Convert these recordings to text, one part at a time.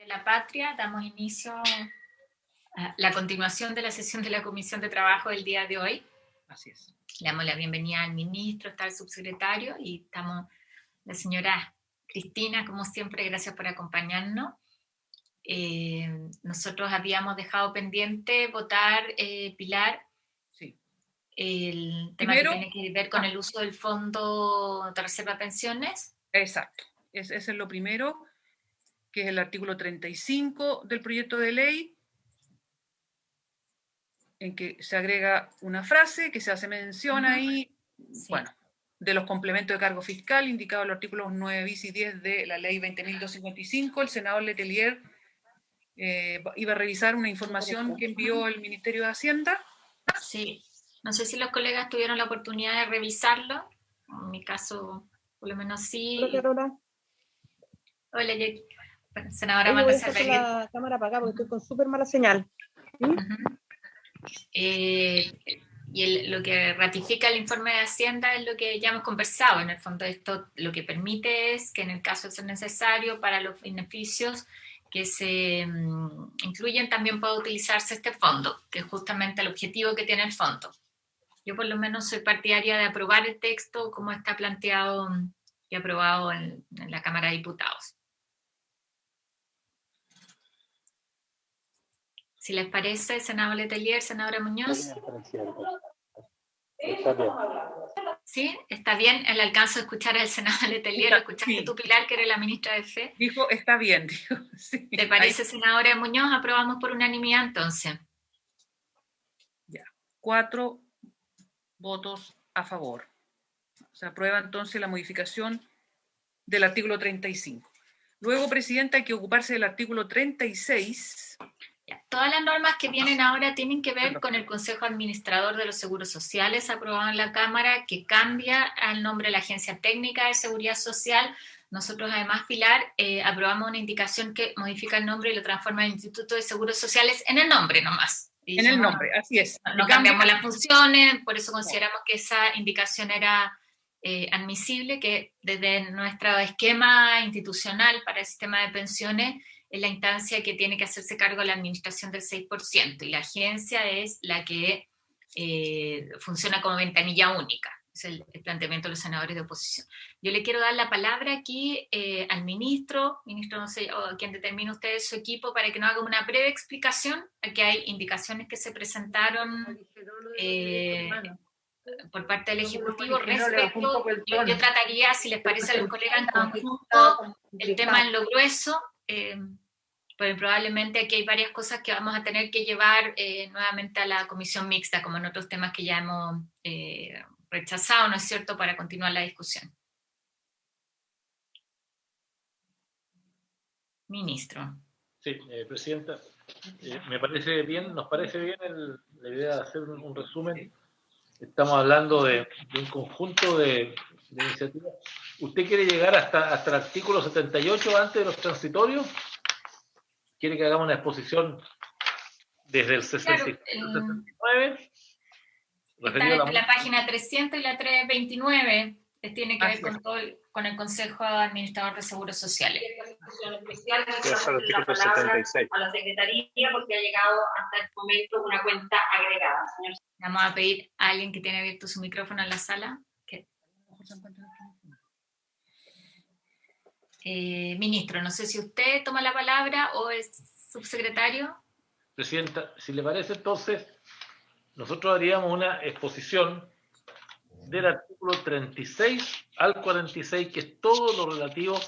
de la Patria, damos inicio a la continuación de la sesión de la Comisión de Trabajo del día de hoy. Así es. Le damos la bienvenida al ministro, está el subsecretario y estamos la señora Cristina, como siempre, gracias por acompañarnos. Nosotros habíamos dejado pendiente votar, Pilar, Sí. el tema Primero, que tiene que ver con el uso del Fondo de Reserva de Pensiones. Exacto. Ese es lo primero, que es el artículo 35 del proyecto de ley, en que se agrega una frase que se hace mención ahí, Sí. bueno, de los complementos de cargo fiscal indicados en los artículos 9 bis y 10 de la ley 20.255. El senador Letelier iba a revisar una información que envió el Ministerio de Hacienda. Sí, no sé si los colegas tuvieron la oportunidad de revisarlo. En mi caso, por lo menos sí. Hola, Carola. Hola, Jackie. Bueno, senadora Voy Amanda a sacar la cámara para acá porque estoy con súper mala señal. Y lo que ratifica el informe de Hacienda es lo que ya hemos conversado. En el fondo, esto lo que permite es que en el caso de ser necesario para los beneficios que se incluyen, también puede utilizarse este fondo, que es justamente el objetivo que tiene el fondo. Yo por lo menos soy partidaria de aprobar el texto como está planteado y aprobado en la Cámara de Diputados. Si les parece, senador Letelier, senadora Muñoz. Está bien. ¿Sí? ¿Está bien? El alcance de escuchar al senador Letelier. ¿Lo escuchaste Sí. tú, Pilar, que eres la ministra de Fe? Dijo, está bien, dijo. Sí. ¿Te parece, senadora Muñoz? Aprobamos por unanimidad, entonces. Ya. 4 votos a favor. Se aprueba entonces la modificación del artículo 35. Luego, Presidenta, hay que ocuparse del artículo 36. Ya. Todas las normas que vienen ahora tienen que ver con el Consejo Administrador de los Seguros Sociales, aprobado en la Cámara, que cambia al nombre de la Agencia Técnica de Seguridad Social. Nosotros, además, Pilar, aprobamos una indicación que modifica el nombre y lo transforma en Instituto de Seguros Sociales en el nombre nomás. Y En el nombre, así es. No cambiamos las funciones, por eso consideramos que esa indicación era admisible, que desde nuestro esquema institucional para el sistema de pensiones es la instancia que tiene que hacerse cargo de la administración del 6%, y la agencia es la que funciona como ventanilla única. Es el planteamiento de los senadores de oposición. Yo le quiero dar la palabra aquí al ministro, no sé, o a quien determine usted su equipo, para que nos haga una breve explicación. Aquí hay indicaciones que se presentaron por parte del Ejecutivo respecto, yo trataría, si les parece a los colegas en conjunto, el tema en lo grueso, pero probablemente aquí hay varias cosas que vamos a tener que llevar nuevamente a la comisión mixta, como en otros temas que ya hemos rechazado, ¿no es cierto?, para continuar la discusión. Ministro. Sí, Presidenta, me parece bien, nos parece bien la idea de hacer un resumen. Estamos hablando de un conjunto de iniciativas. ¿Usted quiere llegar hasta el artículo 78 antes de los transitorios? ¿Quiere que hagamos una exposición desde el 69? Está la página 300 y la 329, que tiene que ver con todo con el Consejo Administrador de Seguros Sociales. Artículo 76. A la Secretaría, porque ha llegado hasta el momento una cuenta agregada, señor. Vamos a pedir a alguien que tiene abierto su micrófono en la sala. Ministro, no sé si usted toma la palabra o el subsecretario. Presidenta, si le parece, entonces, nosotros haríamos una exposición del artículo 36 al 46, que es todo lo relativo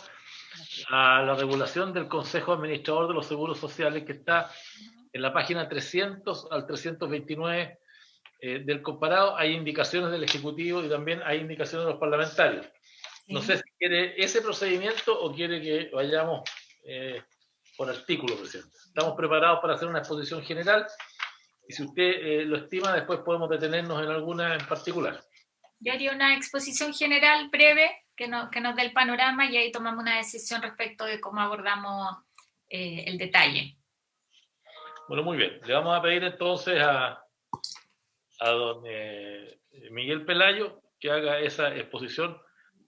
a la regulación del Consejo Administrador de los Seguros Sociales, que está en la página 300 al 329 del comparado. Hay indicaciones del Ejecutivo y también hay indicaciones de los parlamentarios. Sí. No sé si quiere ese procedimiento o quiere que vayamos por artículo, Presidente. Estamos preparados para hacer una exposición general y si usted lo estima, después podemos detenernos en alguna en particular. Yo haría una exposición general breve que nos dé el panorama y ahí tomamos una decisión respecto de cómo abordamos el detalle. Bueno, muy bien. Le vamos a pedir entonces a don Miguel Pelayo que haga esa exposición,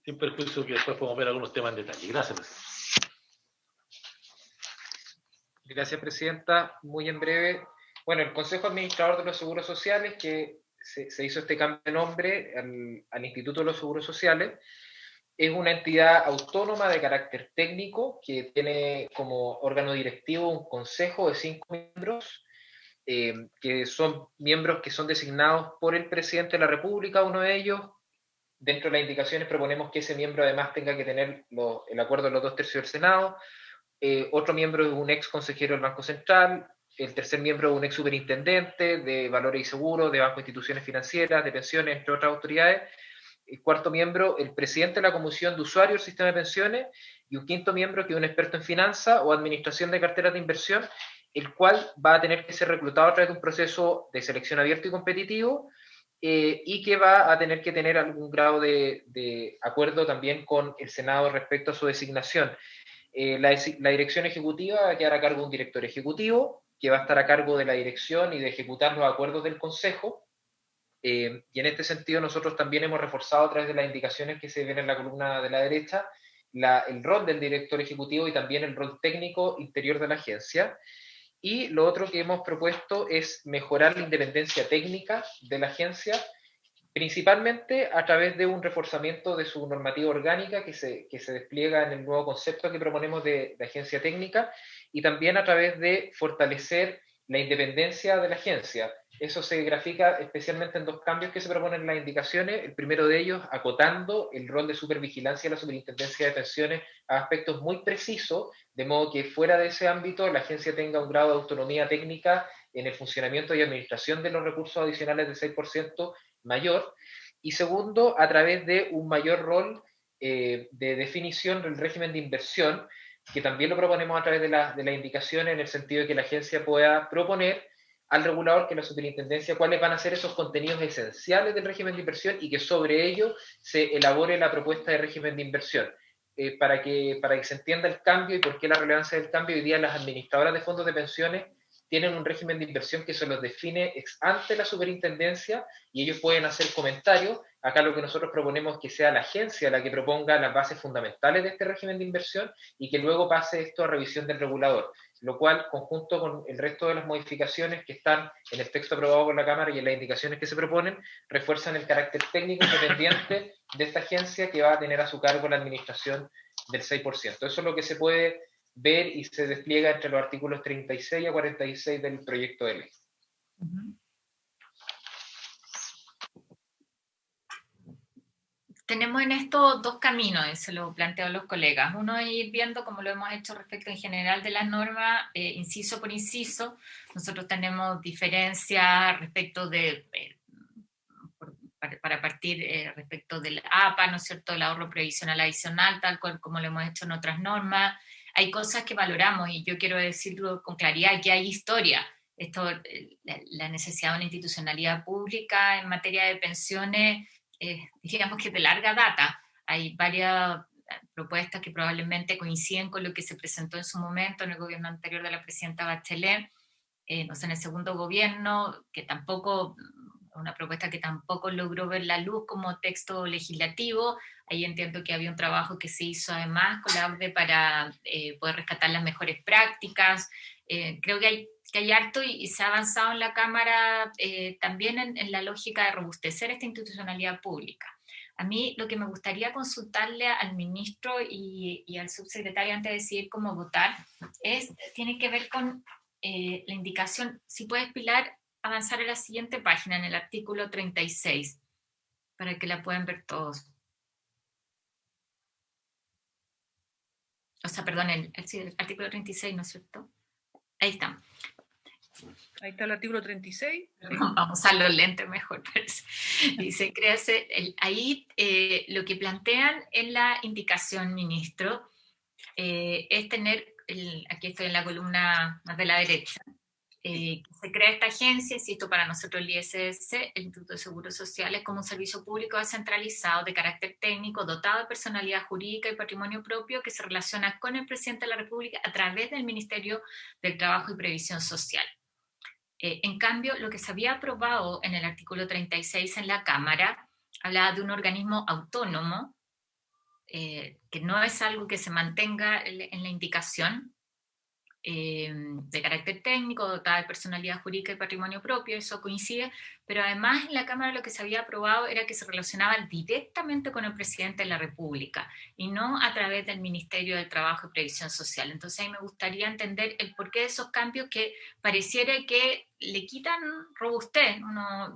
sin perjuicio que después podemos ver algunos temas en detalle. Gracias. Gracias, Presidenta. Muy en breve. Bueno, el Consejo Administrador de los Seguros Sociales, que se hizo este cambio de nombre al Instituto de los Seguros Sociales, es una entidad autónoma de carácter técnico que tiene como órgano directivo un consejo de 5 miembros, que son miembros que son designados por el presidente de la República, uno de ellos. Dentro de las indicaciones proponemos que ese miembro además tenga que tener el acuerdo de los 2/3 del Senado. Otro miembro es un ex consejero del Banco Central. El tercer miembro es un ex superintendente de valores y seguros, de bancos e instituciones financieras, de pensiones, entre otras autoridades. El cuarto miembro, el presidente de la Comisión de Usuarios del Sistema de Pensiones, y un quinto miembro que es un experto en finanzas o administración de carteras de inversión, el cual va a tener que ser reclutado a través de un proceso de selección abierto y competitivo, y que va a tener que tener algún grado de acuerdo también con el Senado respecto a su designación. La dirección ejecutiva va a quedar a cargo de un director ejecutivo, que va a estar a cargo de la dirección y de ejecutar los acuerdos del Consejo. Y en este sentido nosotros también hemos reforzado a través de las indicaciones que se ven en la columna de la derecha, el rol del director ejecutivo y también el rol técnico interior de la agencia. Y lo otro que hemos propuesto es mejorar la independencia técnica de la agencia, principalmente a través de un reforzamiento de su normativa orgánica que se despliega en el nuevo concepto que proponemos de agencia técnica, y también a través de fortalecer la independencia de la agencia. Eso se grafica especialmente en 2 cambios que se proponen en las indicaciones. El primero de ellos, acotando el rol de supervigilancia de la Superintendencia de Pensiones a aspectos muy precisos, de modo que fuera de ese ámbito la agencia tenga un grado de autonomía técnica en el funcionamiento y administración de los recursos adicionales del 6% mayor. Y segundo, a través de un mayor rol de definición del régimen de inversión, que también lo proponemos a través de las indicaciones, en el sentido de que la agencia pueda proponer al regulador, que la superintendencia, cuáles van a ser esos contenidos esenciales del régimen de inversión, y que sobre ello se elabore la propuesta de régimen de inversión. Para que se entienda el cambio y por qué la relevancia del cambio, hoy día las administradoras de fondos de pensiones tienen un régimen de inversión que se los define ex ante la superintendencia, y ellos pueden hacer comentarios. Acá lo que nosotros proponemos es que sea la agencia la que proponga las bases fundamentales de este régimen de inversión, y que luego pase esto a revisión del regulador, lo cual, conjunto con el resto de las modificaciones que están en el texto aprobado por la Cámara y en las indicaciones que se proponen, refuerzan el carácter técnico independiente de esta agencia, que va a tener a su cargo la administración del 6%. Eso es lo que se puede ver y se despliega entre los artículos 36 a 46 del proyecto de ley. Tenemos en esto 2 caminos, se lo planteo a los colegas. Uno es ir viendo, como lo hemos hecho respecto en general de las normas, inciso por inciso. Nosotros tenemos diferencias respecto de, para partir respecto del APA, ¿no es cierto?, el ahorro previsional adicional, tal cual como lo hemos hecho en otras normas. Hay cosas que valoramos, y yo quiero decirlo con claridad, que hay historia. Esto, la necesidad de una institucionalidad pública en materia de pensiones, digamos que de larga data. Hay varias propuestas que probablemente coinciden con lo que se presentó en su momento en el gobierno anterior de la presidenta Bachelet, no sé, en el segundo gobierno, que tampoco, una propuesta que tampoco logró ver la luz como texto legislativo. Ahí entiendo que había un trabajo que se hizo además con la OCDE para poder rescatar las mejores prácticas. Creo que hay harto, y se ha avanzado en la Cámara también en la lógica de robustecer esta institucionalidad pública. A mí lo que me gustaría consultarle al ministro y al subsecretario antes de decidir cómo votar tiene que ver con la indicación. Si puedes, Pilar, avanzar a la siguiente página, en el artículo 36, para que la puedan ver todos. O sea, perdón, el artículo 36, ¿no es cierto? Ahí está. Ahí está el artículo 36. Vamos a los lentes mejor. Dice, ahí lo que plantean en la indicación, ministro, es tener, aquí estoy en la columna más de la derecha, se crea esta agencia, insisto, para nosotros el ISS, el Instituto de Seguros Sociales, como un servicio público descentralizado de carácter técnico, dotado de personalidad jurídica y patrimonio propio, que se relaciona con el presidente de la República a través del Ministerio del Trabajo y Previsión Social. En cambio, lo que se había aprobado en el artículo 36 en la Cámara hablaba de un organismo autónomo, que no es algo que se mantenga en la indicación, de carácter técnico, dotada de personalidad jurídica y patrimonio propio, eso coincide, pero además en la Cámara lo que se había aprobado era que se relacionaba directamente con el presidente de la República y no a través del Ministerio del Trabajo y Previsión Social. Entonces ahí me gustaría entender el porqué de esos cambios que pareciera que le quitan robustez.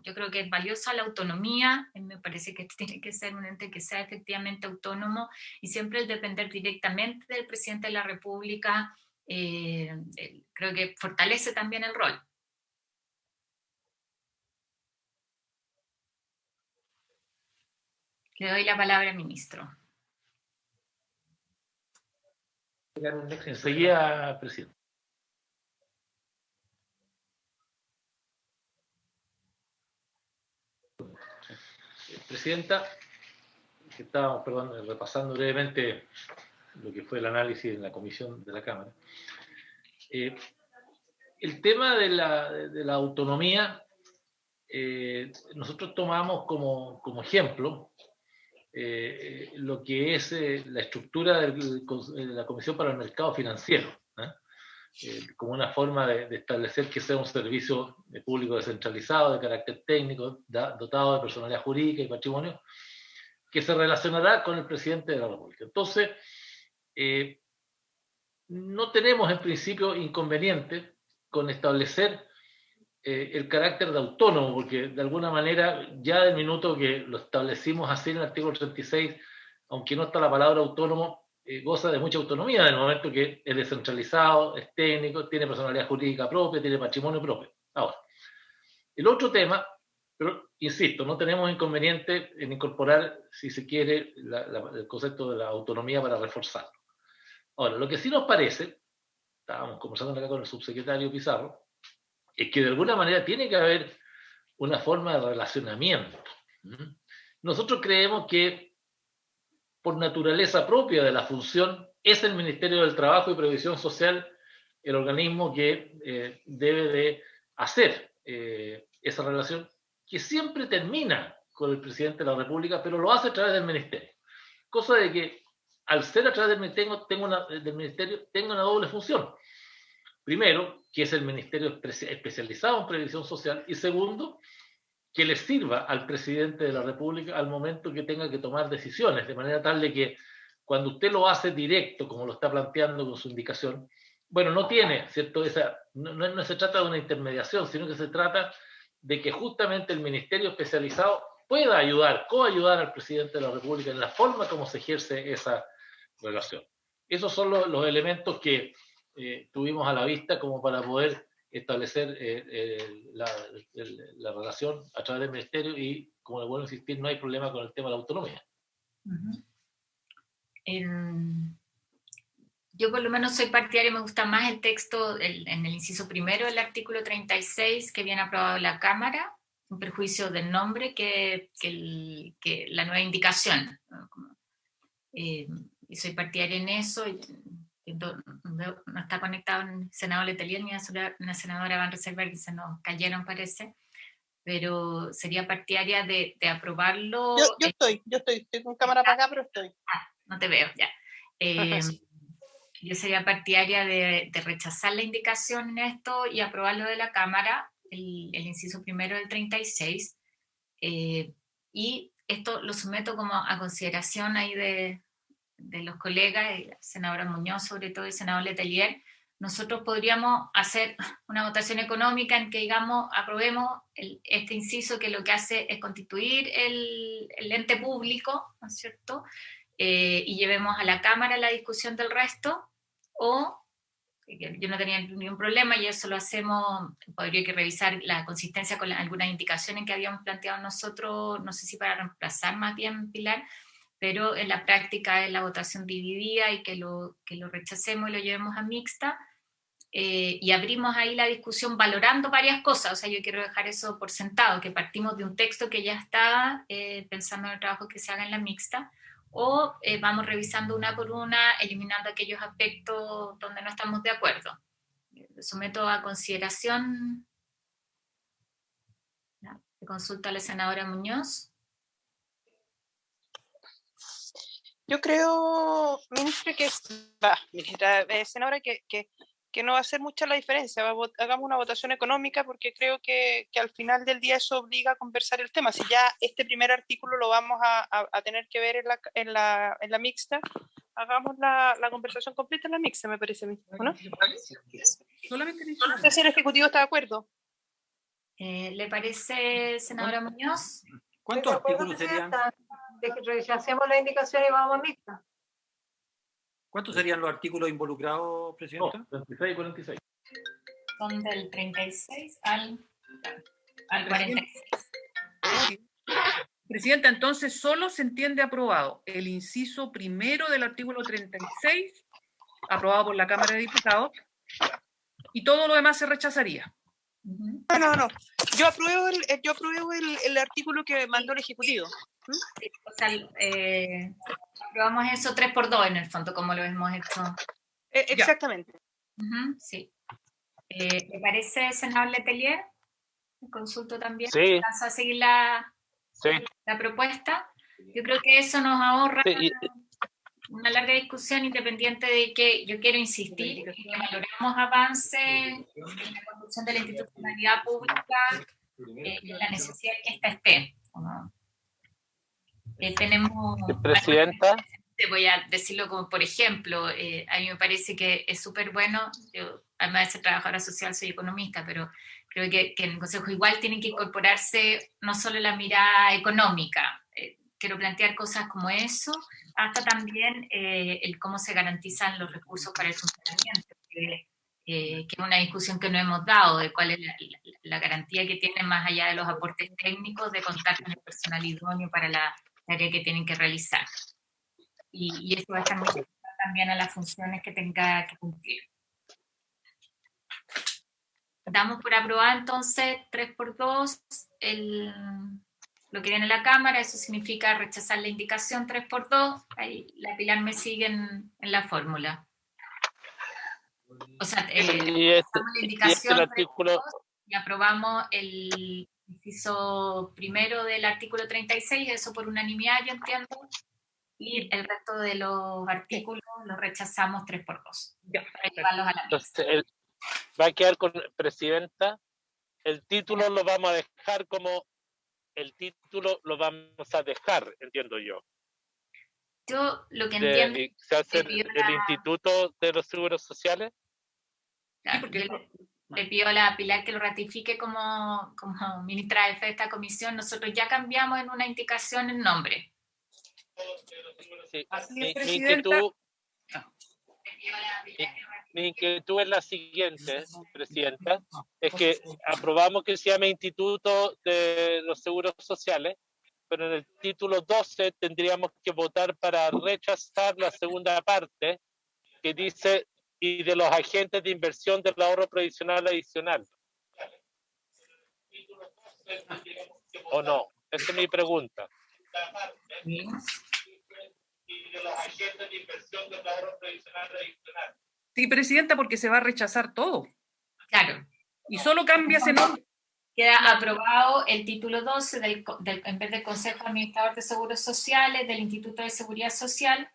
Yo creo que es valiosa la autonomía, me parece que tiene que ser un ente que sea efectivamente autónomo, y siempre el depender directamente del presidente de la República creo que fortalece también el rol. Le doy la palabra al ministro. Enseguida, presidente. Presidenta, que estábamos, repasando brevemente lo que fue el análisis en la comisión de la Cámara. El tema de la autonomía, nosotros tomamos como ejemplo lo que es la estructura de la Comisión para el Mercado Financiero, como una forma de establecer que sea un servicio público descentralizado, de carácter técnico, dotado de personalidad jurídica y patrimonio, que se relacionará con el presidente de la República. Entonces, no tenemos en principio inconveniente con establecer el carácter de autónomo, porque de alguna manera ya del minuto que lo establecimos así en el artículo 36, aunque no está la palabra autónomo, goza de mucha autonomía en el momento que es descentralizado, es técnico, tiene personalidad jurídica propia, tiene patrimonio propio. Ahora, el otro tema, pero insisto, no tenemos inconveniente en incorporar, si se quiere, el concepto de la autonomía para reforzarlo. Ahora, lo que sí nos parece, estábamos conversando acá con el subsecretario Pizarro, es que de alguna manera tiene que haber una forma de relacionamiento. Nosotros creemos que por naturaleza propia de la función es el Ministerio del Trabajo y Previsión Social el organismo que debe de hacer esa relación, que siempre termina con el presidente de la República, pero lo hace a través del Ministerio. Cosa de que al ser a través del Ministerio tenga una doble función. Primero, que es el ministerio especializado en previsión social, y segundo, que le sirva al presidente de la República al momento que tenga que tomar decisiones, de manera tal de que cuando usted lo hace directo, como lo está planteando con su indicación, bueno, no tiene, ¿cierto? No se trata de una intermediación, sino que se trata de que justamente el ministerio especializado pueda coayudar al presidente de la República en la forma como se ejerce esa relación. Esos son los elementos que tuvimos a la vista como para poder establecer la relación a través del ministerio, y, como le vuelvo a insistir, no hay problema con el tema de la autonomía. Yo por lo menos soy partidaria, me gusta más el texto en el inciso primero del artículo 36 que viene aprobado en la Cámara, en perjuicio del nombre, que la nueva indicación. Y soy partidaria en eso. No está conectado el senador Letelier ni una senadora Van Rieselbergh, que se nos cayeron, parece, pero sería partidaria de aprobarlo. Yo estoy con cámara para acá, pero estoy. No te veo, ya. Yo sería partidaria de rechazar la indicación en esto y aprobarlo de la Cámara, el inciso primero del 36, y esto lo someto como a consideración ahí de los colegas, el senador Muñoz sobre todo y el senador Letelier. Nosotros podríamos hacer una votación económica en que, digamos, aprobemos este inciso, que lo que hace es constituir el ente público, ¿no es cierto?, y llevemos a la Cámara la discusión del resto, o yo no tenía ningún problema, y eso lo hacemos, podría que revisar la consistencia con algunas indicaciones que habíamos planteado nosotros, no sé si para reemplazar más bien, Pilar, pero en la práctica es la votación dividida, y que lo rechacemos y lo llevemos a mixta, y abrimos ahí la discusión valorando varias cosas. O sea, yo quiero dejar eso por sentado, que partimos de un texto que ya está, pensando en el trabajo que se haga en la mixta, o vamos revisando una por una, eliminando aquellos aspectos donde no estamos de acuerdo. Lo someto a consideración. Consulta a la senadora Muñoz. Yo creo, ministra, senadora, que que no va a hacer mucha la diferencia. Hagamos una votación económica porque creo que al final del día eso obliga a conversar el tema. Si ya este primer artículo lo vamos a tener que ver en la mixta, hagamos la conversación completa en la mixta, me parece a mí, ¿o no? Solamente No sé si el Ejecutivo está de acuerdo. ¿Le parece, senadora Muñoz? ¿Cuántos artículos serían? Rechacemos la indicación y vamos a mixta. ¿Cuántos serían los artículos involucrados, No, Presidenta? 36 y 46. Son del 36 al 46. Presidenta, entonces solo se entiende aprobado el inciso primero del artículo 36, aprobado por la Cámara de Diputados, y todo lo demás se rechazaría. No. Yo apruebo el artículo que mandó el Ejecutivo. Sí, o sea, aprobamos eso 3x2 en el fondo, como lo hemos hecho. Exactamente. Sí. ¿Le parece, senador Letelier? Consulto también. Sí. ¿Alcanza a seguir la propuesta? Yo creo que eso nos ahorra una larga discusión, independiente de que yo quiero insistir en que valoramos avance en la construcción de la institucionalidad pública, la necesidad de que esta esté. ¿No? Tenemos... Presidenta. Voy a decirlo como por ejemplo, a mí me parece que es súper bueno, yo además de ser trabajadora social soy economista, pero creo que en el Consejo igual tienen que incorporarse no solo la mirada económica, quiero plantear cosas como eso, hasta también el cómo se garantizan los recursos para el funcionamiento, que es una discusión que no hemos dado, de cuál es la garantía que tienen más allá de los aportes técnicos de contar con el personal idóneo para la tarea que tienen que realizar. Y eso va a estar muy ligado también a las funciones que tenga que cumplir. Damos por aprobado entonces 3x2 lo que viene en la Cámara, eso significa rechazar la indicación 3x2, ahí la Pilar me sigue en la fórmula. O sea, Y la indicación el artículo... y aprobamos el inciso primero del artículo 36, eso por unanimidad yo entiendo, y el resto de los artículos los rechazamos 3x2 para llevarlos a la mesa. Entonces, va a quedar con Presidenta. El título lo vamos a dejar como entiendo yo. Yo lo que entiendo ¿Se hace el Instituto de los Seguros Sociales? Claro, le pido a la Pilar que lo ratifique como ministra de Defensa de esta comisión. Nosotros ya cambiamos en una indicación el nombre. Sí. Mi inquietud es la siguiente, Presidenta, es que aprobamos que se llame Instituto de los Seguros Sociales, pero en el título 12 tendríamos que votar para rechazar la segunda parte que dice y de los agentes de inversión del ahorro previsional adicional. ¿O no? Esa es mi pregunta. ¿Sí? Sí, Presidenta, porque se va a rechazar todo. Claro. Y solo cambia ese nombre. Queda aprobado el título 12 en vez del Consejo Administrador de Seguros Sociales, del Instituto de Seguridad Social.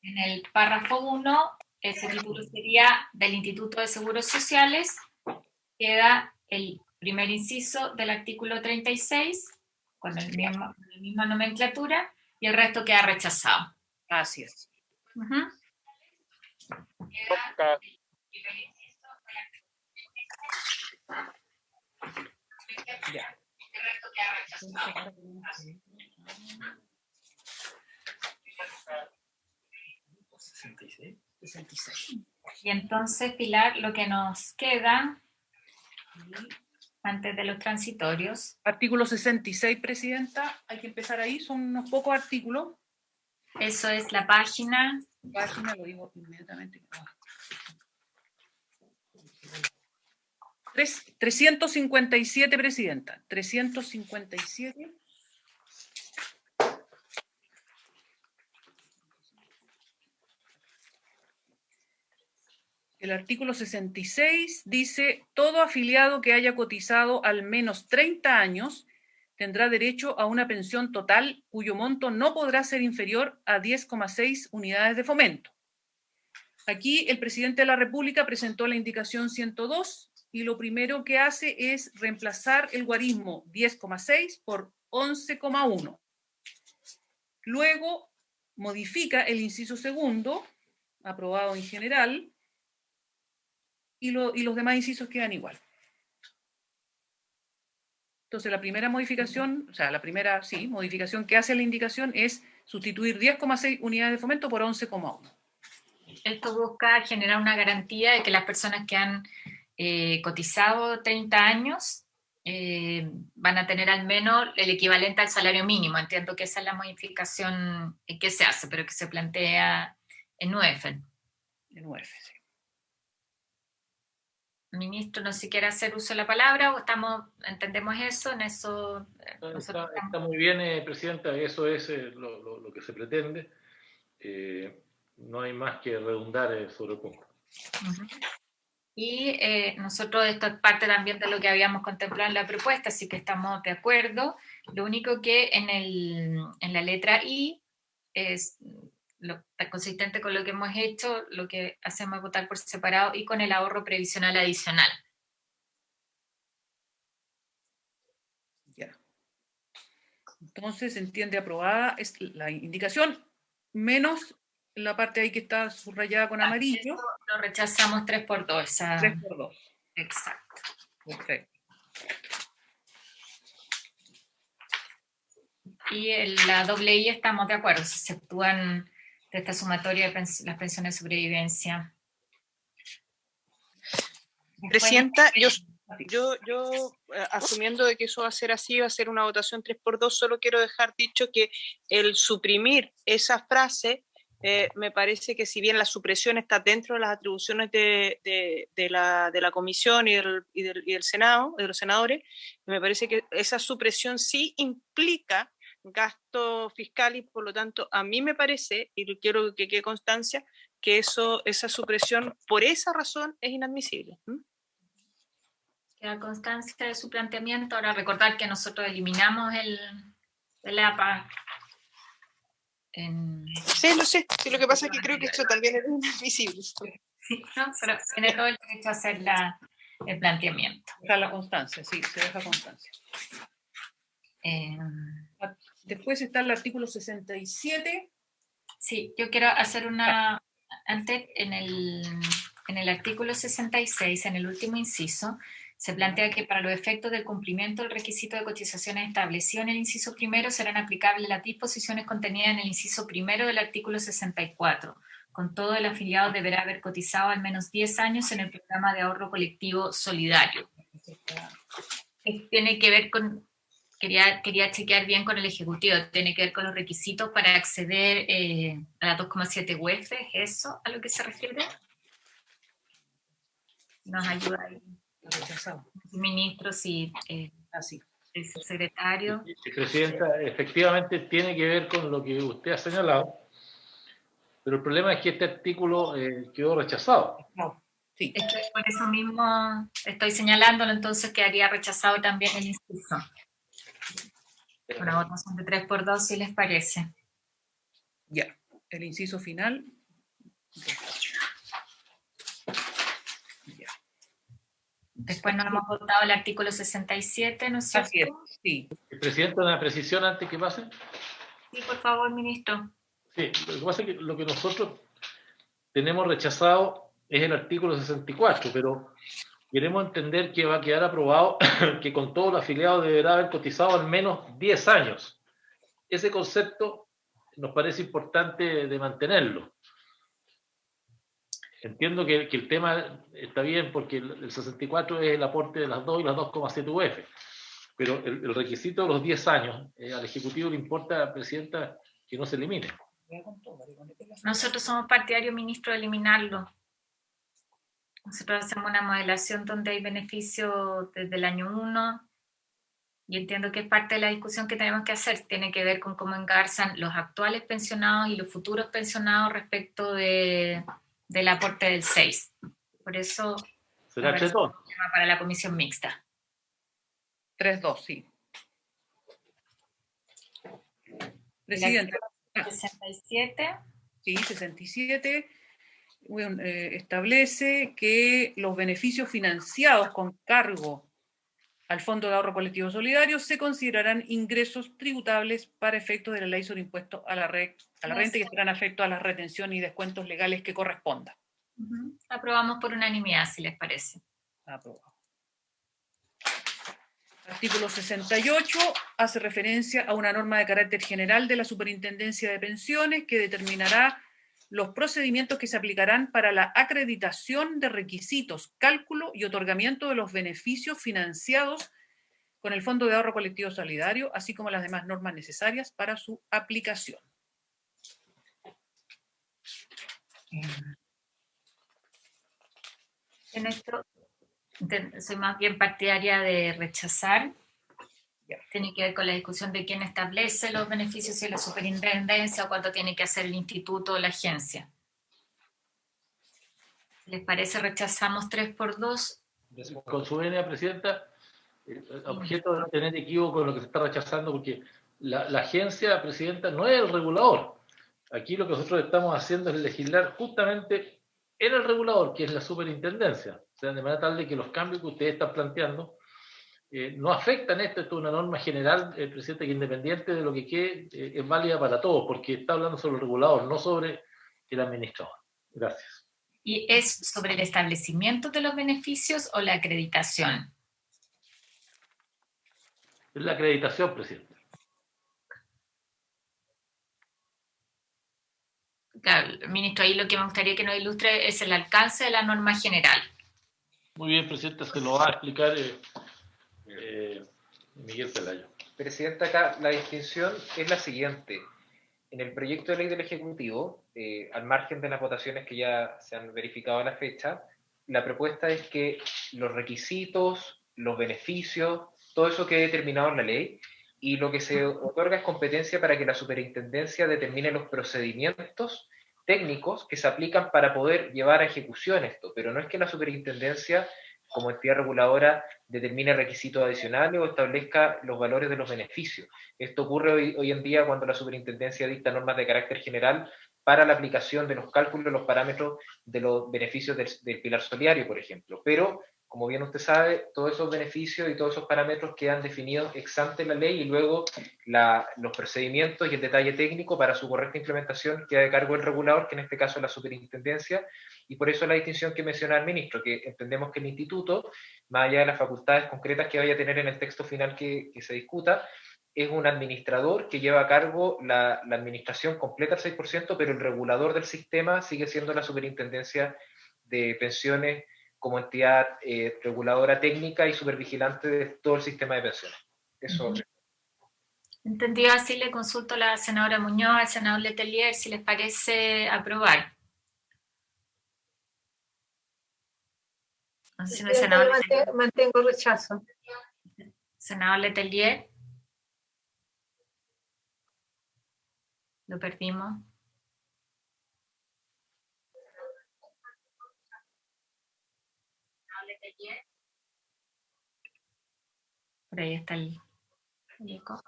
En el párrafo 1, ese título sería del Instituto de Seguros Sociales. Queda el primer inciso del artículo 36, con la misma nomenclatura, y el resto queda rechazado. Así es. Ya. Y entonces, Pilar, lo que nos queda antes de los transitorios. Artículo 66, Presidenta, hay que empezar ahí, son unos pocos artículos. Eso es la página. Página, lo digo inmediatamente. 357, Presidenta. 357. El artículo 66 dice, todo afiliado que haya cotizado al menos 30 años tendrá derecho a una pensión total cuyo monto no podrá ser inferior a 10,6 unidades de fomento. Aquí el presidente de la República presentó la indicación 102 y lo primero que hace es reemplazar el guarismo 10,6 por 11,1. Luego modifica el inciso segundo, aprobado en general, y los demás incisos quedan igual. Entonces la primera modificación, o sea, la primera, sí, modificación que hace la indicación es sustituir 10,6 unidades de fomento por 11,1. Esto busca generar una garantía de que las personas que han cotizado 30 años van a tener al menos el equivalente al salario mínimo. Entiendo que esa es la modificación que se hace, pero que se plantea en UEF. En UEF, sí. Ministro, no sé si quiere hacer uso de la palabra o entendemos eso, en eso... Está muy bien, Presidenta, eso es lo que se pretende. No hay más que redundar sobre el punto. Uh-huh. Y nosotros, esto es parte también de lo que habíamos contemplado en la propuesta, así que estamos de acuerdo. Lo único que en la letra I es consistente con lo que hemos hecho, lo que hacemos es votar por separado y con el ahorro previsional adicional. Ya. Entonces, se entiende aprobada es la indicación, menos la parte ahí que está subrayada con amarillo. Lo rechazamos 3x2. 3x2. Exacto. Perfecto. Y la doble I estamos de acuerdo, se exceptúan de esta sumatoria de las pensiones de sobrevivencia. Presidenta, yo asumiendo de que eso va a ser así, va a ser una votación 3x2, solo quiero dejar dicho que el suprimir esa frase, me parece que si bien la supresión está dentro de las atribuciones de la comisión y del Senado, de los senadores, me parece que esa supresión sí implica gasto fiscal y por lo tanto a mí me parece, y quiero que quede constancia, que esa supresión por esa razón es inadmisible. Queda constancia de su planteamiento. Ahora recordar que nosotros eliminamos el APA. Sí, lo sé. Sí, lo que pasa es que creo que esto también es inadmisible. Sí, ¿no? Pero tiene todo el derecho a hacer el planteamiento. Deja la constancia, sí, se deja constancia. Después está el artículo 67. Sí, yo quiero hacer antes, en el artículo 66, en el último inciso, se plantea que para los efectos del cumplimiento del requisito de cotizaciones establecido en el inciso primero serán aplicables las disposiciones contenidas en el inciso primero del artículo 64. Con todo, el afiliado deberá haber cotizado al menos 10 años en el programa de ahorro colectivo solidario. Tiene que ver con... Quería chequear bien con el Ejecutivo, tiene que ver con los requisitos para acceder a la 2,7 UEF, ¿es eso a lo que se refiere? Nos ayuda ahí. Ministro, sí, el subsecretario. Presidenta, efectivamente tiene que ver con lo que usted ha señalado, pero el problema es que este artículo quedó rechazado. No, sí. Es que por eso mismo estoy señalándolo, entonces quedaría rechazado también el inciso. Una votación de 3x2, si les parece. Ya, el inciso final. Ya. Después nos hemos votado el artículo 67, ¿no es cierto? Así es, sí. Presidenta, una precisión antes que pase. Sí, por favor, ministro. Sí, lo que pasa es que lo que nosotros tenemos rechazado es el artículo 64, pero queremos entender que va a quedar aprobado que con todos los afiliados deberá haber cotizado al menos 10 años. Ese concepto nos parece importante de mantenerlo. Entiendo que el tema está bien porque el 64 es el aporte de las 2 y las 2,7 UF, pero el requisito de los 10 años, al Ejecutivo le importa, Presidenta, que no se elimine. Nosotros somos partidarios, ministro, de eliminarlo. Nosotros hacemos una modelación donde hay beneficio desde el año 1 y entiendo que es parte de la discusión que tenemos que hacer. Tiene que ver con cómo engarzan los actuales pensionados y los futuros pensionados respecto del aporte del 6. Por eso será 3-2 para la comisión mixta. 3-2, sí. Presidente. 67. Sí, 67. establece que los beneficios financiados con cargo al Fondo de Ahorro Colectivo Solidario se considerarán ingresos tributables para efectos de la Ley sobre Impuesto a la Renta y estarán afectos a las retenciones y descuentos legales que correspondan. Aprobamos por unanimidad, si les parece. Aprobado. Artículo 68 hace referencia a una norma de carácter general de la Superintendencia de Pensiones que determinará los procedimientos que se aplicarán para la acreditación de requisitos, cálculo y otorgamiento de los beneficios financiados con el Fondo de Ahorro Colectivo Solidario, así como las demás normas necesarias para su aplicación. En esto soy más bien partidaria de rechazar. Tiene que ver con la discusión de quién establece los beneficios, si es la superintendencia o cuánto tiene que hacer el instituto o la agencia. ¿Les parece? Rechazamos 3x2. Con su venia, Presidenta, objeto de no tener equívoco en lo que se está rechazando, porque la agencia, Presidenta, no es el regulador. Aquí lo que nosotros estamos haciendo es legislar justamente en el regulador, que es la superintendencia. O sea, de manera tal de que los cambios que ustedes están planteando no afectan esto. Esto es una norma general, Presidente, que independiente de lo que quede, es válida para todos, porque está hablando sobre el regulador, no sobre el administrador. Gracias. ¿Y es sobre el establecimiento de los beneficios o la acreditación? Es la acreditación, Presidente. Claro, ministro, ahí lo que me gustaría que nos ilustre es el alcance de la norma general. Muy bien, Presidente, se lo va a explicar Miguel Pelayo. Presidenta, acá la distinción es la siguiente. En el proyecto de ley del Ejecutivo, al margen de las votaciones que ya se han verificado a la fecha, la propuesta es que los requisitos, los beneficios, todo eso quede determinado en la ley, y lo que se otorga es competencia para que la superintendencia determine los procedimientos técnicos que se aplican para poder llevar a ejecución esto, pero no es que la superintendencia, como entidad reguladora, determine requisitos adicionales o establezca los valores de los beneficios. Esto ocurre hoy en día cuando la superintendencia dicta normas de carácter general para la aplicación de los cálculos, los parámetros de los beneficios del pilar solidario, por ejemplo. Pero, como bien usted sabe, todos esos beneficios y todos esos parámetros quedan definidos ex ante en la ley, y luego los procedimientos y el detalle técnico para su correcta implementación queda de cargo del regulador, que en este caso es la superintendencia, y por eso la distinción que menciona el ministro, que entendemos que el instituto, más allá de las facultades concretas que vaya a tener en el texto final que se discuta, es un administrador que lleva a cargo la administración completa al 6%, pero el regulador del sistema sigue siendo la Superintendencia de Pensiones como entidad reguladora técnica y supervigilante de todo el sistema de pensiones. Eso. Entendido así, le consulto a la senadora Muñoz, al senador Letelier, si les parece aprobar. Si no, senador mantengo rechazo. Senador Letelier. Lo perdimos. Por ahí está el eco.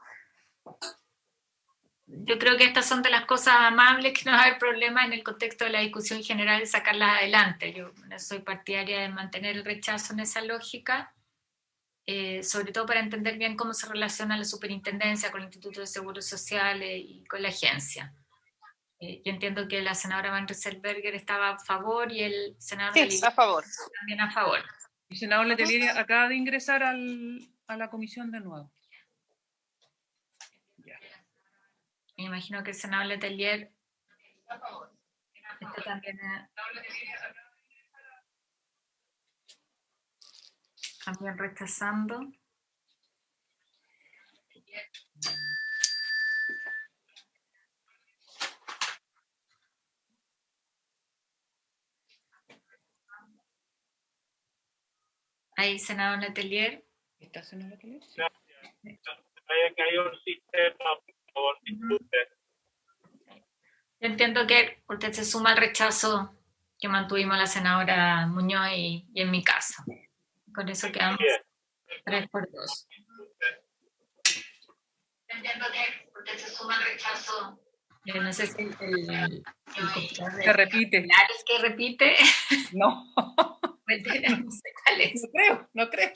Yo creo que estas son de las cosas amables que no va a haber problema en el contexto de la discusión general de sacarlas adelante. Yo soy partidaria de mantener el rechazo en esa lógica, sobre todo para entender bien cómo se relaciona la superintendencia con el Instituto de Seguros Sociales y con la agencia. Yo entiendo que la senadora Van Rieselbergher estaba a favor y el senador sí, a favor. También a favor. El senador Letelier acaba de ingresar a la comisión de nuevo. Ya. Me imagino que el senador Letelier este también también rechazando. Ahí, senador Letelier. ¿Está senador Letelier? No, haya caído el sistema, por favor, disculpe. Yo entiendo que usted se suma al rechazo que mantuvimos la senadora Muñoz y en mi caso. Con eso quedamos 3x2. Yo entiendo que usted se suma al rechazo. No sé si Se repite. ¿Es que repite? No. No sé cuál es. No creo.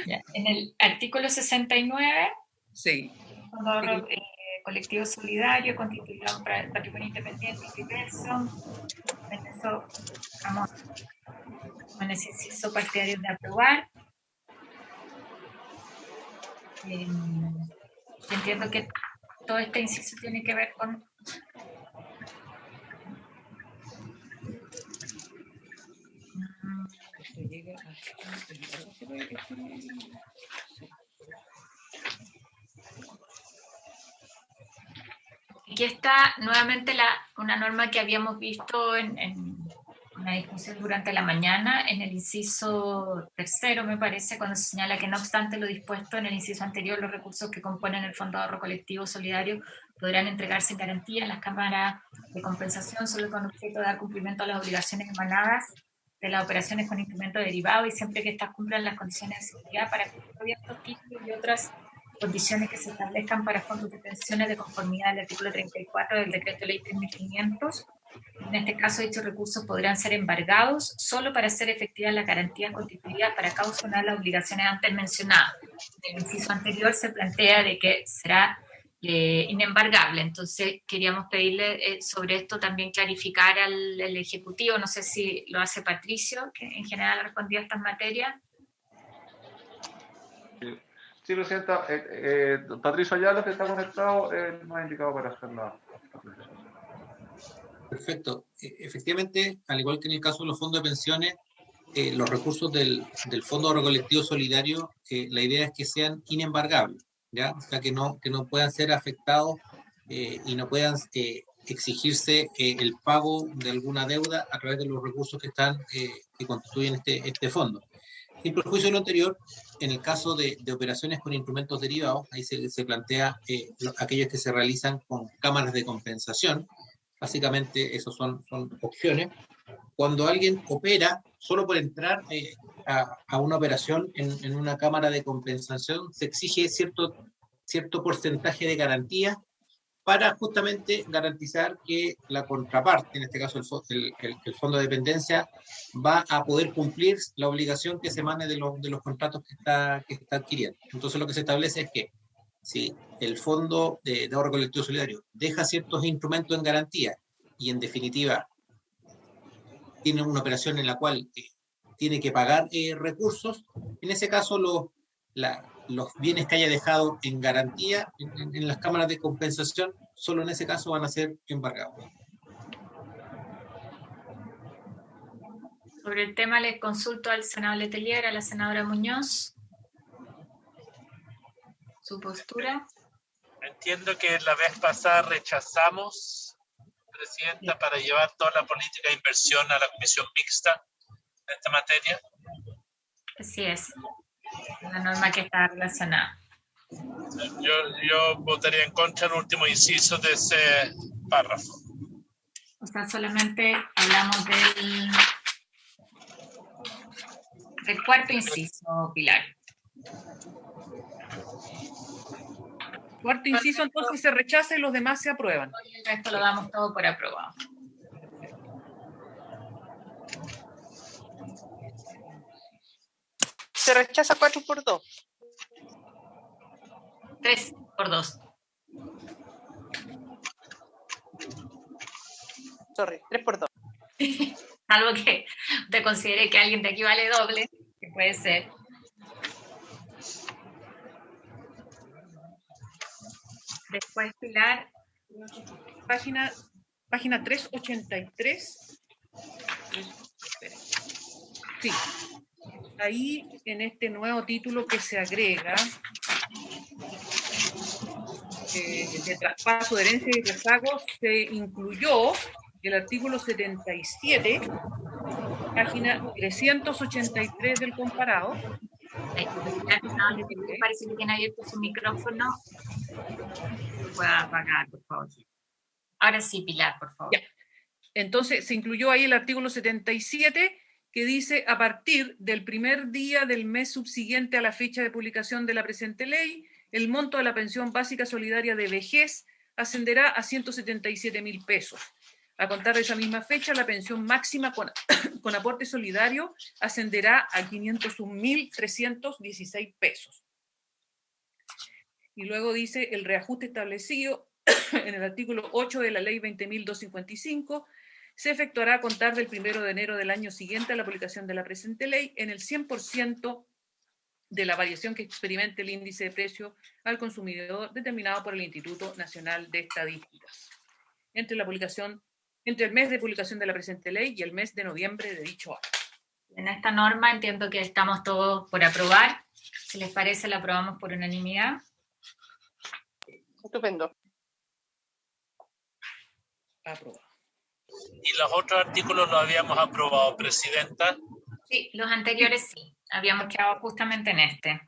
Ya. En el artículo 69, Sí. Fondo de Ahorro Colectivo Solidario, constituido para patrimonio independiente y diverso. En eso vamos con ese inciso partidario de aprobar. Entiendo que todo este inciso tiene que ver con aquí está nuevamente una norma que habíamos visto en una discusión durante la mañana, en el inciso tercero, me parece, cuando se señala que no obstante lo dispuesto en el inciso anterior, los recursos que componen el Fondo de Ahorro Colectivo Solidario podrán entregarse en garantía en las cámaras de compensación solo con objeto de dar cumplimiento a las obligaciones emanadas de las operaciones con instrumentos derivados y siempre que éstas cumplan las condiciones de seguridad para cubiertos títulos y otras condiciones que se establezcan para fondos de pensiones de conformidad al artículo 34 del decreto ley 3500. En este caso, dichos recursos podrán ser embargados solo para hacer efectivas las garantías constituidas para caucionar las obligaciones antes mencionadas. En el inciso anterior se plantea de que será inembargable, entonces queríamos pedirle sobre esto también clarificar al Ejecutivo, no sé si lo hace Patricio, que en general respondía a estas materias. Sí, Presidenta, Patricio Ayala, que está conectado, nos ha indicado para hacer la presentación. Perfecto. Efectivamente, al igual que en el caso de los fondos de pensiones, los recursos del Fondo de Ahorro Colectivo Solidario, la idea es que sean inembargables, ¿ya? O sea, que no puedan ser afectados y no puedan exigirse el pago de alguna deuda a través de los recursos que constituyen este fondo. Sin perjuicio de lo anterior, en el caso de operaciones con instrumentos derivados, ahí se plantea aquellos que se realizan con cámaras de compensación. Básicamente, esos son opciones. Cuando alguien opera, solo por entrar a una operación en una cámara de compensación, se exige cierto porcentaje de garantía para justamente garantizar que la contraparte, en este caso el fondo de dependencia, va a poder cumplir la obligación que se emane de los contratos que está adquiriendo. Entonces, lo que se establece es que si el Fondo de Ahorro Colectivo Solidario deja ciertos instrumentos en garantía y, en definitiva, tiene una operación en la cual tiene que pagar recursos, en ese caso los bienes que haya dejado en garantía en las cámaras de compensación, solo en ese caso van a ser embargados. Sobre el tema les consulto al senador Letelier, a la senadora Muñoz. Su postura. Entiendo que la vez pasada rechazamos, Presidenta, para llevar toda la política de inversión a la comisión mixta de esta materia. Así es, la norma que está relacionada. Yo votaría en contra del último inciso de ese párrafo. O sea, solamente hablamos del cuarto inciso, Pilar. Cuarto inciso, entonces se rechaza y los demás se aprueban. Esto lo damos todo por aprobado. Se rechaza 4x2. 3x2. Sorry, 3x2. Algo que usted considere que alguien de aquí vale doble, que puede ser. Después, Pilar. Página 383. Sí. Ahí, en este nuevo título que se agrega, de traspaso de herencia y rezagos, se incluyó el artículo 77, página 383 del comparado. Parece que tiene abierto su micrófono. Pueda apagar, por favor. Ahora sí, Pilar, por favor. Ya. Entonces, se incluyó ahí el artículo 77, que dice, a partir del primer día del mes subsiguiente a la fecha de publicación de la presente ley, el monto de la pensión básica solidaria de vejez ascenderá a 177.000 pesos. A contar de esa misma fecha, la pensión máxima con aporte solidario ascenderá a 501.316 pesos. Y luego dice el reajuste establecido en el artículo 8 de la ley 20.255 se efectuará a contar del 1 de enero del año siguiente a la publicación de la presente ley en el 100% de la variación que experimente el índice de precio al consumidor determinado por el Instituto Nacional de Estadísticas entre el mes de publicación de la presente ley y el mes de noviembre de dicho año. En esta norma entiendo que estamos todos por aprobar. Si les parece, la aprobamos por unanimidad. Estupendo. Aprobado. ¿Y los otros artículos los habíamos aprobado, Presidenta? Sí, los anteriores sí. Habíamos quedado justamente en este.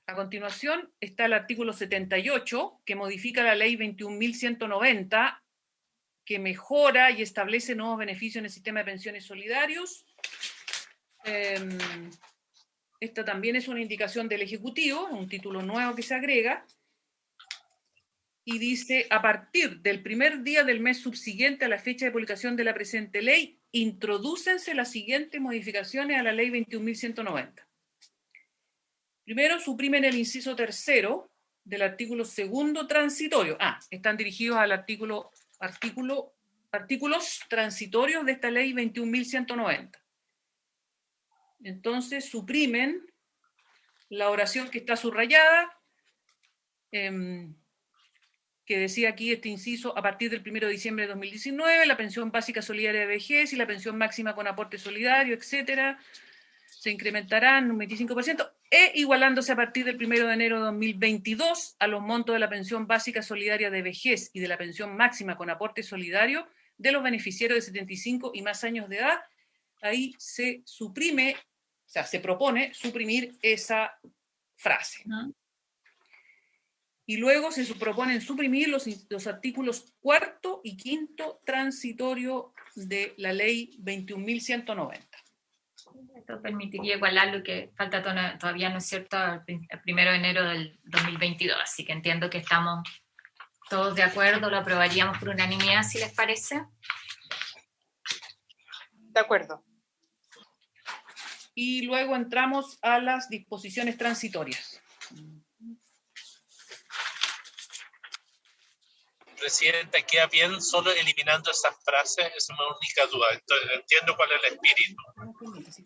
A continuación está el artículo 78, que modifica la ley 21.190, que mejora y establece nuevos beneficios en el sistema de pensiones solidarios. Esta también es una indicación del Ejecutivo, un título nuevo que se agrega, y dice, a partir del primer día del mes subsiguiente a la fecha de publicación de la presente ley, introdúcense las siguientes modificaciones a la ley 21.190. Primero, suprimen el inciso tercero del artículo segundo transitorio. Están dirigidos al artículos transitorios de esta ley 21.190. Entonces, suprimen la oración que está subrayada, que decía aquí este inciso, a partir del 1 de diciembre de 2019, la pensión básica solidaria de vejez y la pensión máxima con aporte solidario, etcétera, se incrementarán un 25%, igualándose a partir del 1 de enero de 2022 a los montos de la pensión básica solidaria de vejez y de la pensión máxima con aporte solidario de los beneficiarios de 75 y más años de edad. Ahí se suprime, o sea, se propone suprimir esa frase. Y luego se proponen suprimir los artículos 4 y 5 transitorio de la ley 21.190. Esto permitiría igualar lo que falta todavía, ¿no es cierto?, el 1 de enero del 2022. Así que entiendo que estamos todos de acuerdo, lo aprobaríamos por unanimidad, si les parece. De acuerdo. Y luego entramos a las disposiciones transitorias. Presidenta, queda bien solo eliminando esas frases, esa es una única duda. Entonces, entiendo cuál es el espíritu,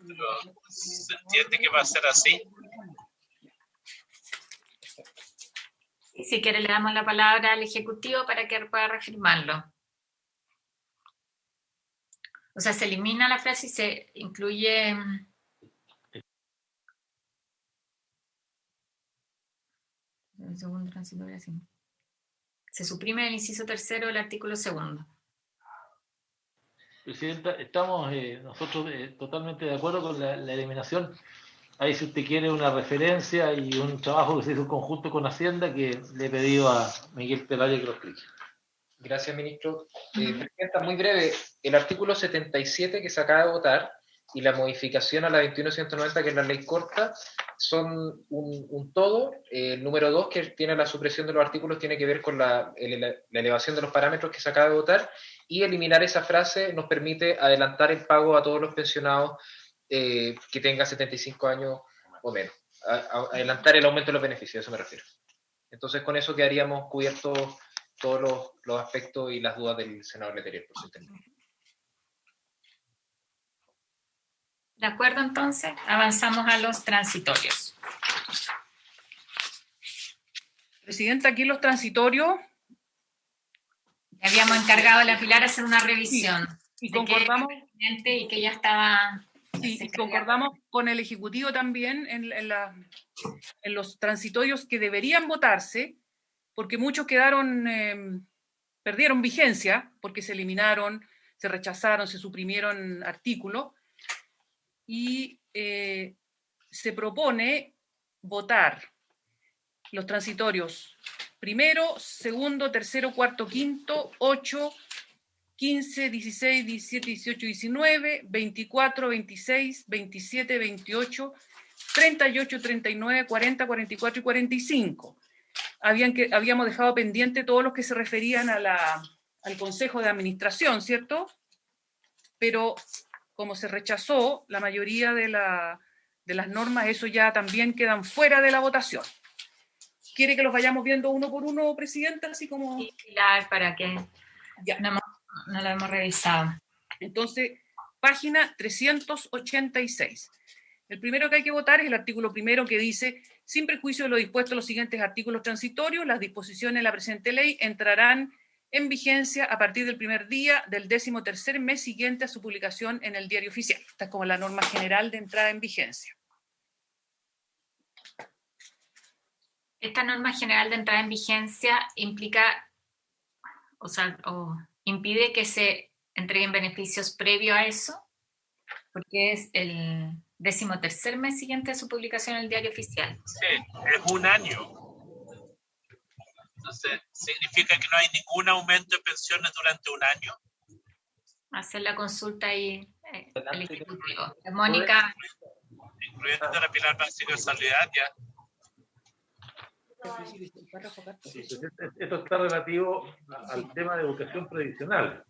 pero ¿se entiende que va a ser así? Y si quiere le damos la palabra al Ejecutivo para que pueda reafirmarlo. O sea, se elimina la frase y se incluye... El segundo transitorio, así. Se suprime el inciso tercero del artículo segundo. Presidenta, estamos nosotros totalmente de acuerdo con la eliminación. Ahí, si usted quiere una referencia y un trabajo que se hizo en conjunto con Hacienda, que le he pedido a Miguel Pelayo que lo explique. Gracias, ministro. Presidenta, muy breve. El artículo 77 que se acaba de votar y la modificación a la 21.190, que es la ley corta, son un todo. El número 2, que tiene la supresión de los artículos, tiene que ver con la elevación de los parámetros que se acaba de votar, y eliminar esa frase nos permite adelantar el pago a todos los pensionados que tengan 75 años o menos. Adelantar el aumento de los beneficios, a eso me refiero. Entonces, con eso quedaríamos cubiertos todos los aspectos y las dudas del senador Letelier, por su entendido. De acuerdo, entonces, avanzamos a los transitorios. Presidenta, aquí los transitorios... Habíamos encargado a la Pilar hacer una revisión. Sí, y concordamos... Y que ya estaba... Sí, y concordamos con el Ejecutivo también en los transitorios que deberían votarse, porque muchos perdieron vigencia, porque se eliminaron, se rechazaron, se suprimieron artículos, y se propone votar los transitorios primero, segundo, tercero, cuarto, quinto, 8, 15, 16, 17, 18, 19, 24, 26, 27, 28, 38, 39, 40, 44 y 45. habíamos dejado pendiente todos los que se referían al Consejo de Administración, ¿cierto? Pero como se rechazó la mayoría de las normas, eso ya también quedan fuera de la votación. ¿Quiere que los vayamos viendo uno por uno, Presidenta? Así como... Sí, claro, para que ya. no lo hemos revisado. Entonces, página 386. El primero que hay que votar es el artículo primero, que dice: sin prejuicio de lo dispuesto en los siguientes artículos transitorios, las disposiciones de la presente ley entrarán en vigencia a partir del primer día del 13º mes siguiente a su publicación en el Diario Oficial. Esta es como la norma general de entrada en vigencia. Esta norma general de entrada en vigencia implica, o impide que se entreguen beneficios previo a eso, porque es el 13º mes siguiente a su publicación en el Diario Oficial. Sí, es un año. Entonces, ¿significa que no hay ningún aumento de pensiones durante un año? Hacer la consulta ahí al Ejecutivo. Mónica. Incluyendo la pilar básica de solidaridad. Esto está relativo al tema de educación previsional.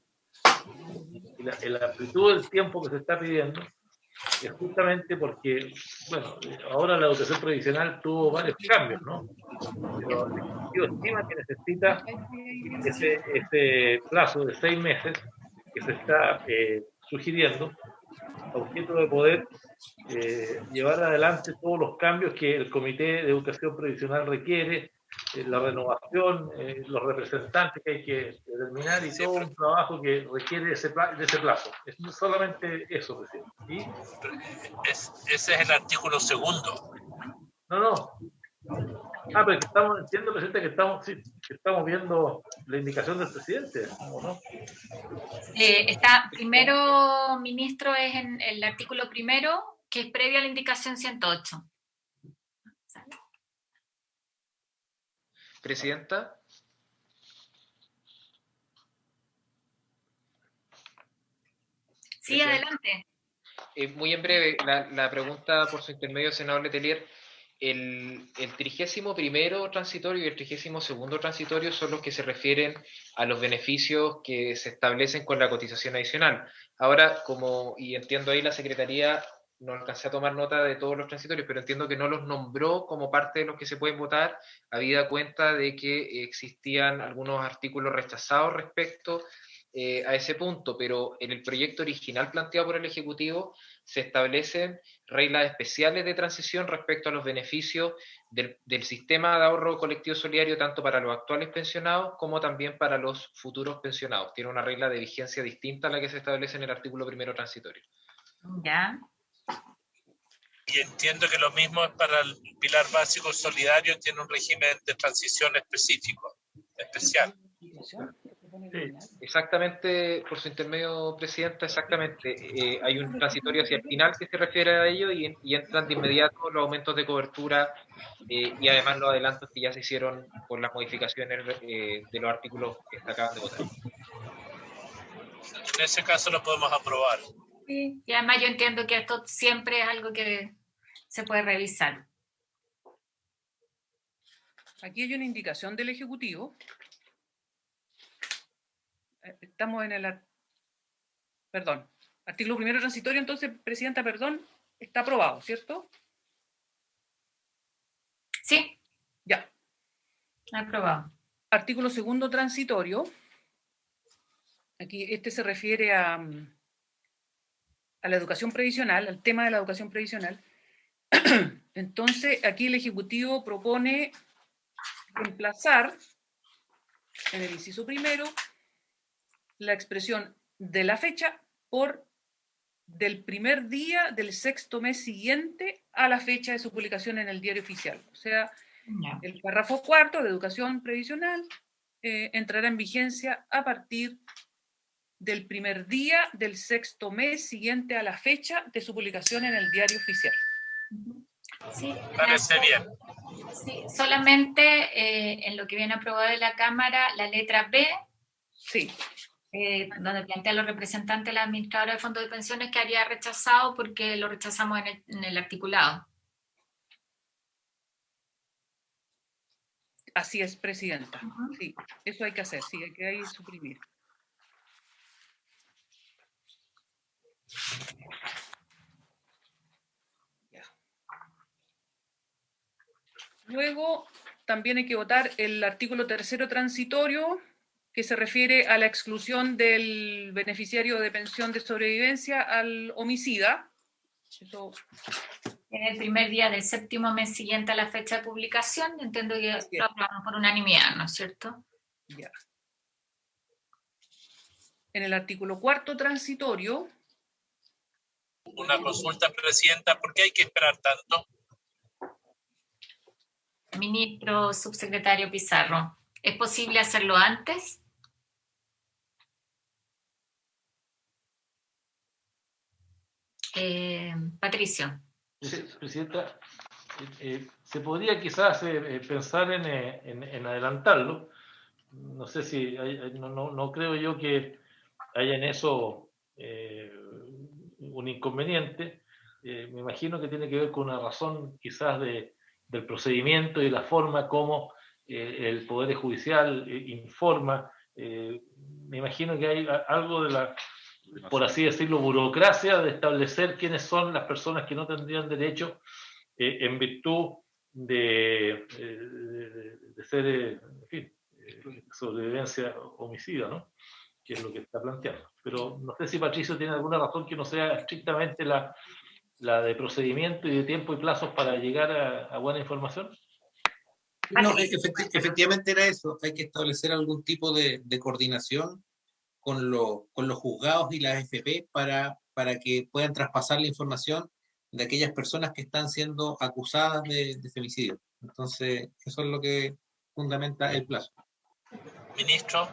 Y la amplitud del tiempo que se está pidiendo es justamente porque, bueno, ahora la educación previsional tuvo varios cambios, ¿no? Pero el Ejecutivo estima que necesita ese plazo de 6 meses que se está sugiriendo a objeto de poder llevar adelante todos los cambios que el Comité de Educación Previsional requiere, la renovación, los representantes que hay que determinar y todo un trabajo que requiere de ese plazo. Es solamente eso, presidente. ¿Sí? Ese es el artículo segundo. No. Pero entiendo, presidente, que estamos viendo la indicación del presidente, ¿o no? Está primero, ministro, es en el artículo primero, que es previo a la indicación 108. Presidenta. Sí, adelante. Muy en breve, la pregunta por su intermedio, senador Letelier. El 31º transitorio y el 32º transitorio son los que se refieren a los beneficios que se establecen con la cotización adicional. Ahora, y entiendo ahí la Secretaría, no alcancé a tomar nota de todos los transitorios, pero entiendo que no los nombró como parte de los que se pueden votar, habida cuenta de que existían algunos artículos rechazados respecto a ese punto, pero en el proyecto original planteado por el Ejecutivo se establecen reglas especiales de transición respecto a los beneficios del sistema de ahorro colectivo solidario, tanto para los actuales pensionados como también para los futuros pensionados. Tiene una regla de vigencia distinta a la que se establece en el artículo primero transitorio. Ya. Y entiendo que lo mismo es para el pilar básico solidario, tiene un régimen de transición específico, especial. Sí. Exactamente, por su intermedio, Presidenta, exactamente. Hay un transitorio hacia el final que se refiere a ello y entran de inmediato los aumentos de cobertura y además los adelantos que ya se hicieron por las modificaciones de los artículos que se acaban de votar. En ese caso lo podemos aprobar. Sí, y además yo entiendo que esto siempre es algo que se puede revisar. Aquí hay una indicación del Ejecutivo. Estamos en el... artículo primero transitorio, entonces, Presidenta, está aprobado, ¿cierto? Sí. Ya. Aprobado. Artículo segundo transitorio. Aquí se refiere a la educación previsional, al tema de la educación previsional. Entonces, aquí el Ejecutivo propone reemplazar en el inciso primero la expresión de la fecha por del primer día del 6º mes siguiente a la fecha de su publicación en el Diario Oficial. O sea, el párrafo cuarto de educación previsional entrará en vigencia a partir del primer día del 6º mes siguiente a la fecha de su publicación en el Diario Oficial. Sí, parece bien. Sí, solamente en lo que viene aprobado de la Cámara, la letra B, sí. Donde plantea a los representantes de la administradora de fondos de pensiones, que había rechazado porque lo rechazamos en el articulado. Así es, Presidenta. Sí, eso hay que hacer, sí, hay que ahí suprimir. Ya. Luego, también hay que votar el artículo 3º transitorio, que se refiere a la exclusión del beneficiario de pensión de sobrevivencia al homicida. Eso, En el primer día del 7º mes siguiente a la fecha de publicación, entiendo que lo aprobamos por unanimidad, ¿no es cierto? ya. En el artículo 4º transitorio. Una consulta, Presidenta, ¿por qué hay que esperar tanto? Ministro Subsecretario Pizarro, ¿es posible hacerlo antes? Patricio. Sí, Presidenta, se podría quizás pensar en adelantarlo. No sé si, no creo yo que haya en eso un inconveniente. Me imagino que tiene que ver con una razón quizás del procedimiento y la forma como el Poder Judicial informa. Me imagino que hay algo de la, por así decirlo, burocracia de establecer quiénes son las personas que no tendrían derecho en virtud de ser, en fin, sobrevivencia homicida, ¿no? Que es lo que está planteando. Pero no sé si Patricio tiene alguna razón que no sea estrictamente la de procedimiento y de tiempo y plazos para llegar a buena información. No, efectivamente era eso. Hay que establecer algún tipo de coordinación con los juzgados y las FP para que puedan traspasar la información de aquellas personas que están siendo acusadas de femicidio. Entonces, eso es lo que fundamenta el plazo. Ministro,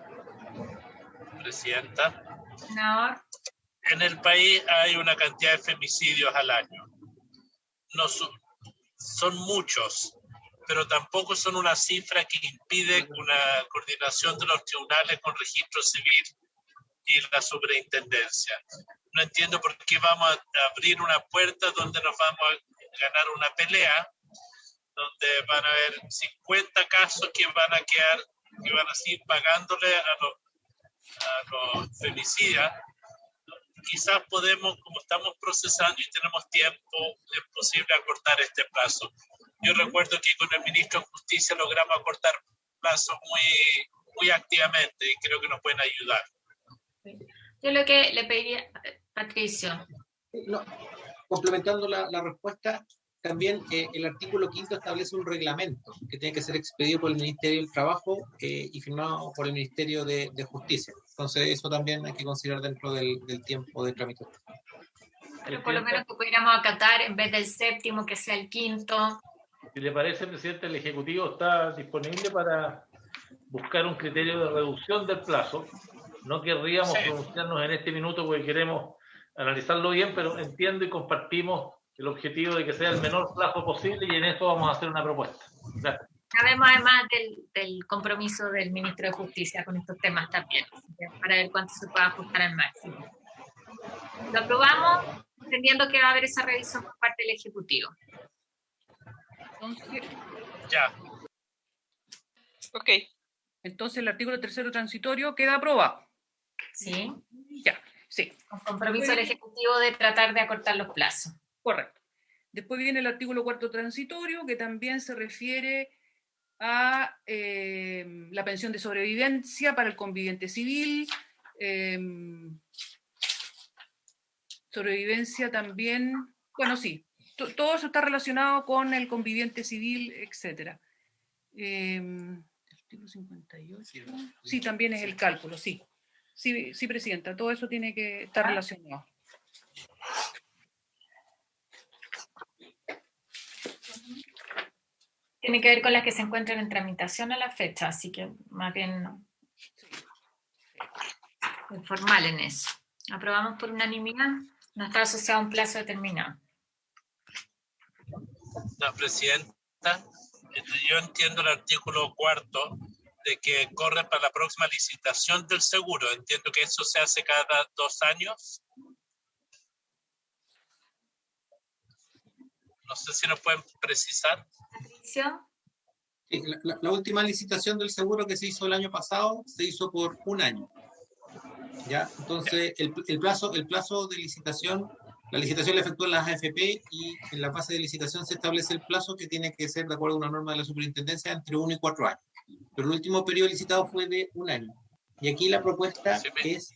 Presidenta. No. En el país hay una cantidad de femicidios al año. No son muchos, pero tampoco son una cifra que impide una coordinación de los tribunales con registro civil y la superintendencia. No entiendo por qué vamos a abrir una puerta donde nos vamos a ganar una pelea, donde van a haber 50 casos que van a seguir pagándole a los femicidas. Quizás podemos, como estamos procesando y tenemos tiempo, es posible acortar este plazo. Yo recuerdo que con el ministro de Justicia logramos acortar plazos muy activamente y creo que nos pueden ayudar. Yo lo que le pediría, Patricio. No, complementando la respuesta, también el artículo 5º establece un reglamento que tiene que ser expedido por el Ministerio del Trabajo y firmado por el Ministerio de Justicia. Entonces, eso también hay que considerar dentro del tiempo de trámite. Pero por lo menos que pudiéramos acatar, en vez del 7º, que sea el 5º. Si le parece, Presidente, el Ejecutivo está disponible para buscar un criterio de reducción del plazo. No querríamos pronunciarnos en este minuto porque queremos analizarlo bien, pero entiendo y compartimos el objetivo de que sea el menor plazo posible y en eso vamos a hacer una propuesta. Gracias. Sabemos además del compromiso del Ministro de Justicia con estos temas también, para ver cuánto se puede ajustar al máximo. Lo aprobamos, entendiendo que va a haber esa revisión por parte del Ejecutivo. Entonces, ya. Ok. Entonces el artículo 3º transitorio queda aprobado. Sí. Ya, sí. Con compromiso del Ejecutivo de tratar de acortar los plazos. Correcto. Después viene el artículo 4º transitorio, que también se refiere a la pensión de sobrevivencia para el conviviente civil, sobrevivencia también, bueno, sí, todo eso está relacionado con el conviviente civil, etc. Artículo 58. Sí, también es el cálculo, sí. Sí, Presidenta, todo eso tiene que estar relacionado. Tiene que ver con las que se encuentran en tramitación a la fecha, así que más bien formal en eso. Aprobamos por unanimidad, no está asociado a un plazo determinado. No, Presidenta, yo entiendo el artículo 4º de que corre para la próxima licitación del seguro. Entiendo que eso se hace cada 2 años. No sé si nos pueden precisar. Sí, la última licitación del seguro que se hizo el año pasado se hizo por un año. ¿Ya? Entonces, el plazo de licitación, la licitación la efectúan las AFP y en la fase de licitación se establece el plazo que tiene que ser, de acuerdo a una norma de la superintendencia, entre 1 y 4 años. Pero el último periodo licitado fue de un año. Y aquí la propuesta es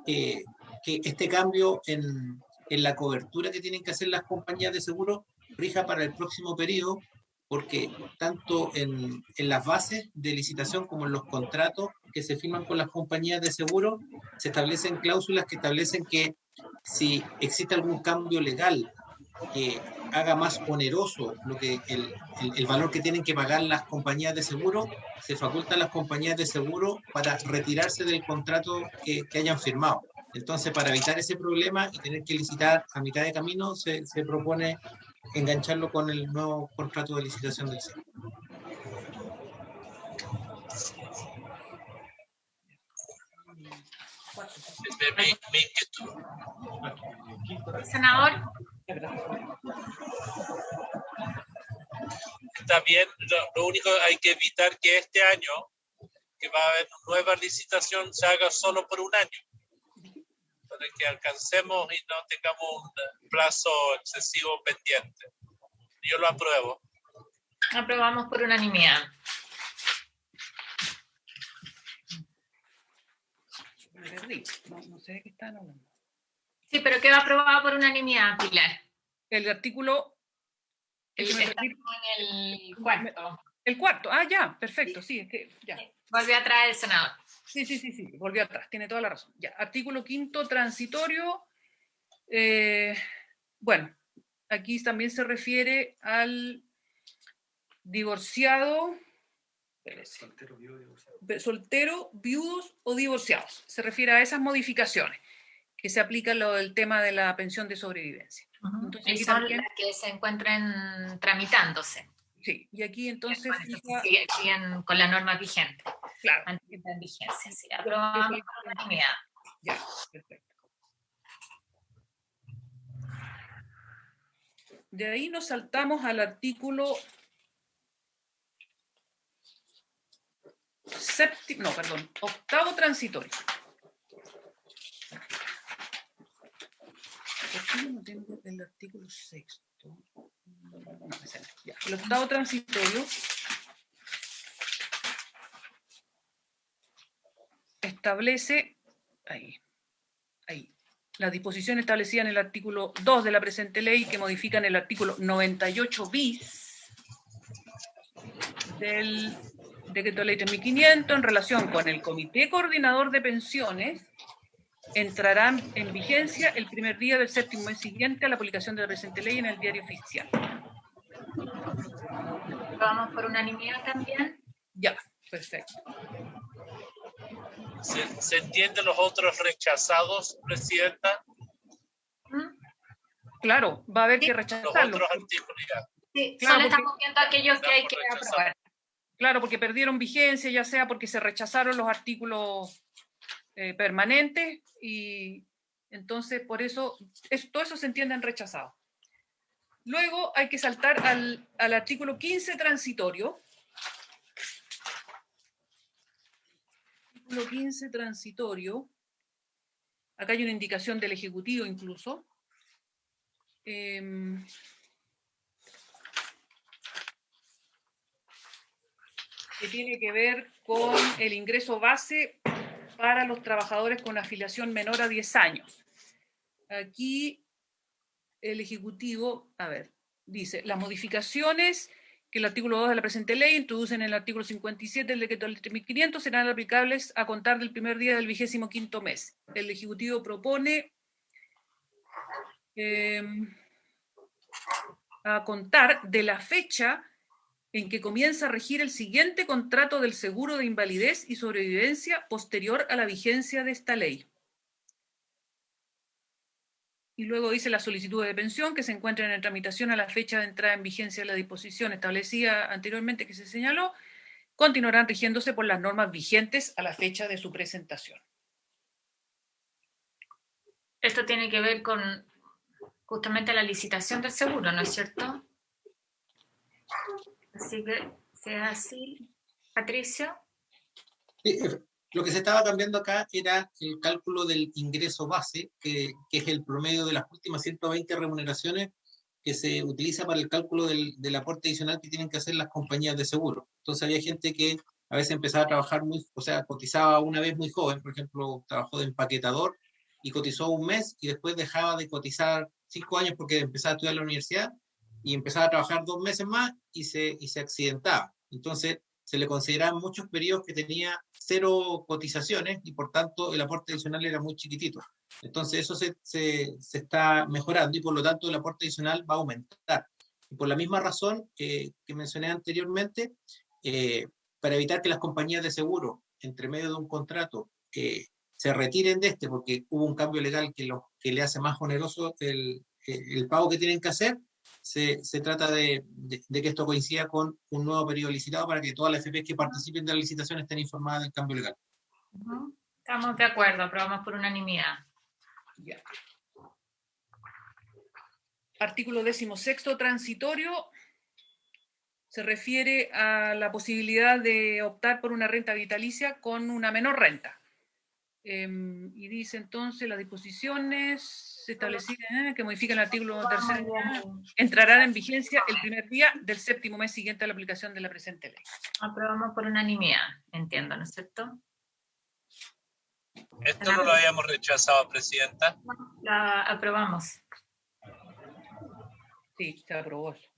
que este cambio en la cobertura que tienen que hacer las compañías de seguro rija para el próximo periodo, porque tanto en las bases de licitación como en los contratos que se firman con las compañías de seguro, se establecen cláusulas que establecen que si existe algún cambio legal que haga más oneroso lo que el valor que tienen que pagar las compañías de seguro, se faculta a las compañías de seguro para retirarse del contrato que hayan firmado. Entonces, para evitar ese problema y tener que licitar a mitad de camino, se propone engancharlo con el nuevo contrato de licitación del seguro. Senador. Está bien, lo único hay que evitar que este año, que va a haber nueva licitación, se haga solo por un año, para que alcancemos y no tengamos un plazo excesivo pendiente. Yo lo apruebo. Aprobamos por unanimidad. Me perdí. No sé de qué están hablando. Sí, pero quedó aprobado por unanimidad, Pilar. El artículo... Estamos en el cuarto. El cuarto, ya, perfecto, sí, es que ya. Volvió atrás el senador. Sí, volvió atrás, tiene toda la razón. Ya, artículo 5º, transitorio. Bueno, aquí también se refiere al divorciado, soltero, viudos o divorciados. Se refiere a esas modificaciones que se aplica el tema de la pensión de sobrevivencia. Entonces, y son también, las que se encuentren tramitándose. Sí, y aquí entonces siguen con la norma vigente. Claro. En vigencia, sí. Aprobamos por unanimidad. Ya, perfecto. De ahí nos saltamos al artículo octavo transitorio. ¿Por qué no tengo el artículo 6º? El octavo transitorio establece las disposiciones establecidas en el artículo 2 de la presente ley que modifican el artículo 98 bis del decreto de ley 3500 en relación con el Comité Coordinador de Pensiones. Entrarán en vigencia el primer día del 7º mes siguiente a la publicación de la presente ley en el diario oficial. Vamos por unanimidad también. Ya, perfecto. ¿Se entienden los otros rechazados, Presidenta? Claro, va a haber que rechazarlos. Los otros artículos ya. Sí, claro, solo estamos viendo aquellos que hay que aprobar. Claro, porque perdieron vigencia, ya sea porque se rechazaron los artículos permanentes y entonces por eso, todo eso se entiende en rechazado. Luego hay que saltar al artículo 15 transitorio. Artículo 15 transitorio. Acá hay una indicación del Ejecutivo incluso. Que tiene que ver con el ingreso base para los trabajadores con afiliación menor a 10 años. Aquí el Ejecutivo, dice, las modificaciones que el artículo 2 de la presente ley introducen en el artículo 57 del decreto 3500 serán aplicables a contar del primer día del 25º mes. El Ejecutivo propone a contar de la fecha en que comienza a regir el siguiente contrato del seguro de invalidez y sobrevivencia posterior a la vigencia de esta ley. Y luego dice la solicitud de pensión que se encuentran en tramitación a la fecha de entrada en vigencia de la disposición establecida anteriormente que se señaló, continuarán rigiéndose por las normas vigentes a la fecha de su presentación. Esto tiene que ver con justamente la licitación del seguro, ¿no es cierto? Así que sea así. Patricio. Sí, lo que se estaba cambiando acá era el cálculo del ingreso base, que es el promedio de las últimas 120 remuneraciones que se utiliza para el cálculo del aporte adicional que tienen que hacer las compañías de seguro. Entonces había gente que a veces empezaba a trabajar cotizaba una vez muy joven, por ejemplo, trabajó de empaquetador y cotizó un mes y después dejaba de cotizar 5 años porque empezaba a estudiar en la universidad y empezaba a trabajar 2 meses más y se accidentaba. Entonces se le consideraban muchos periodos que tenía 0 cotizaciones y por tanto el aporte adicional era muy chiquitito. Entonces eso se está mejorando y por lo tanto el aporte adicional va a aumentar. Y por la misma razón que mencioné anteriormente, para evitar que las compañías de seguro, entre medio de un contrato, se retiren de porque hubo un cambio legal que le hace más oneroso el pago que tienen que hacer, se trata de que esto coincida con un nuevo periodo licitado para que todas las FPs que participen de la licitación estén informadas del cambio legal. Estamos de acuerdo, aprobamos por unanimidad. Ya. Artículo 16º transitorio se refiere a la posibilidad de optar por una renta vitalicia con una menor renta. Y dice entonces las disposiciones establecidas que modifican el artículo 3º entrarán en vigencia el primer día del 7º mes siguiente a la aplicación de la presente ley. Aprobamos por unanimidad, entiendo, ¿no es cierto? Esto no lo habíamos rechazado, Presidenta. La aprobamos. Sí, se aprobó eso.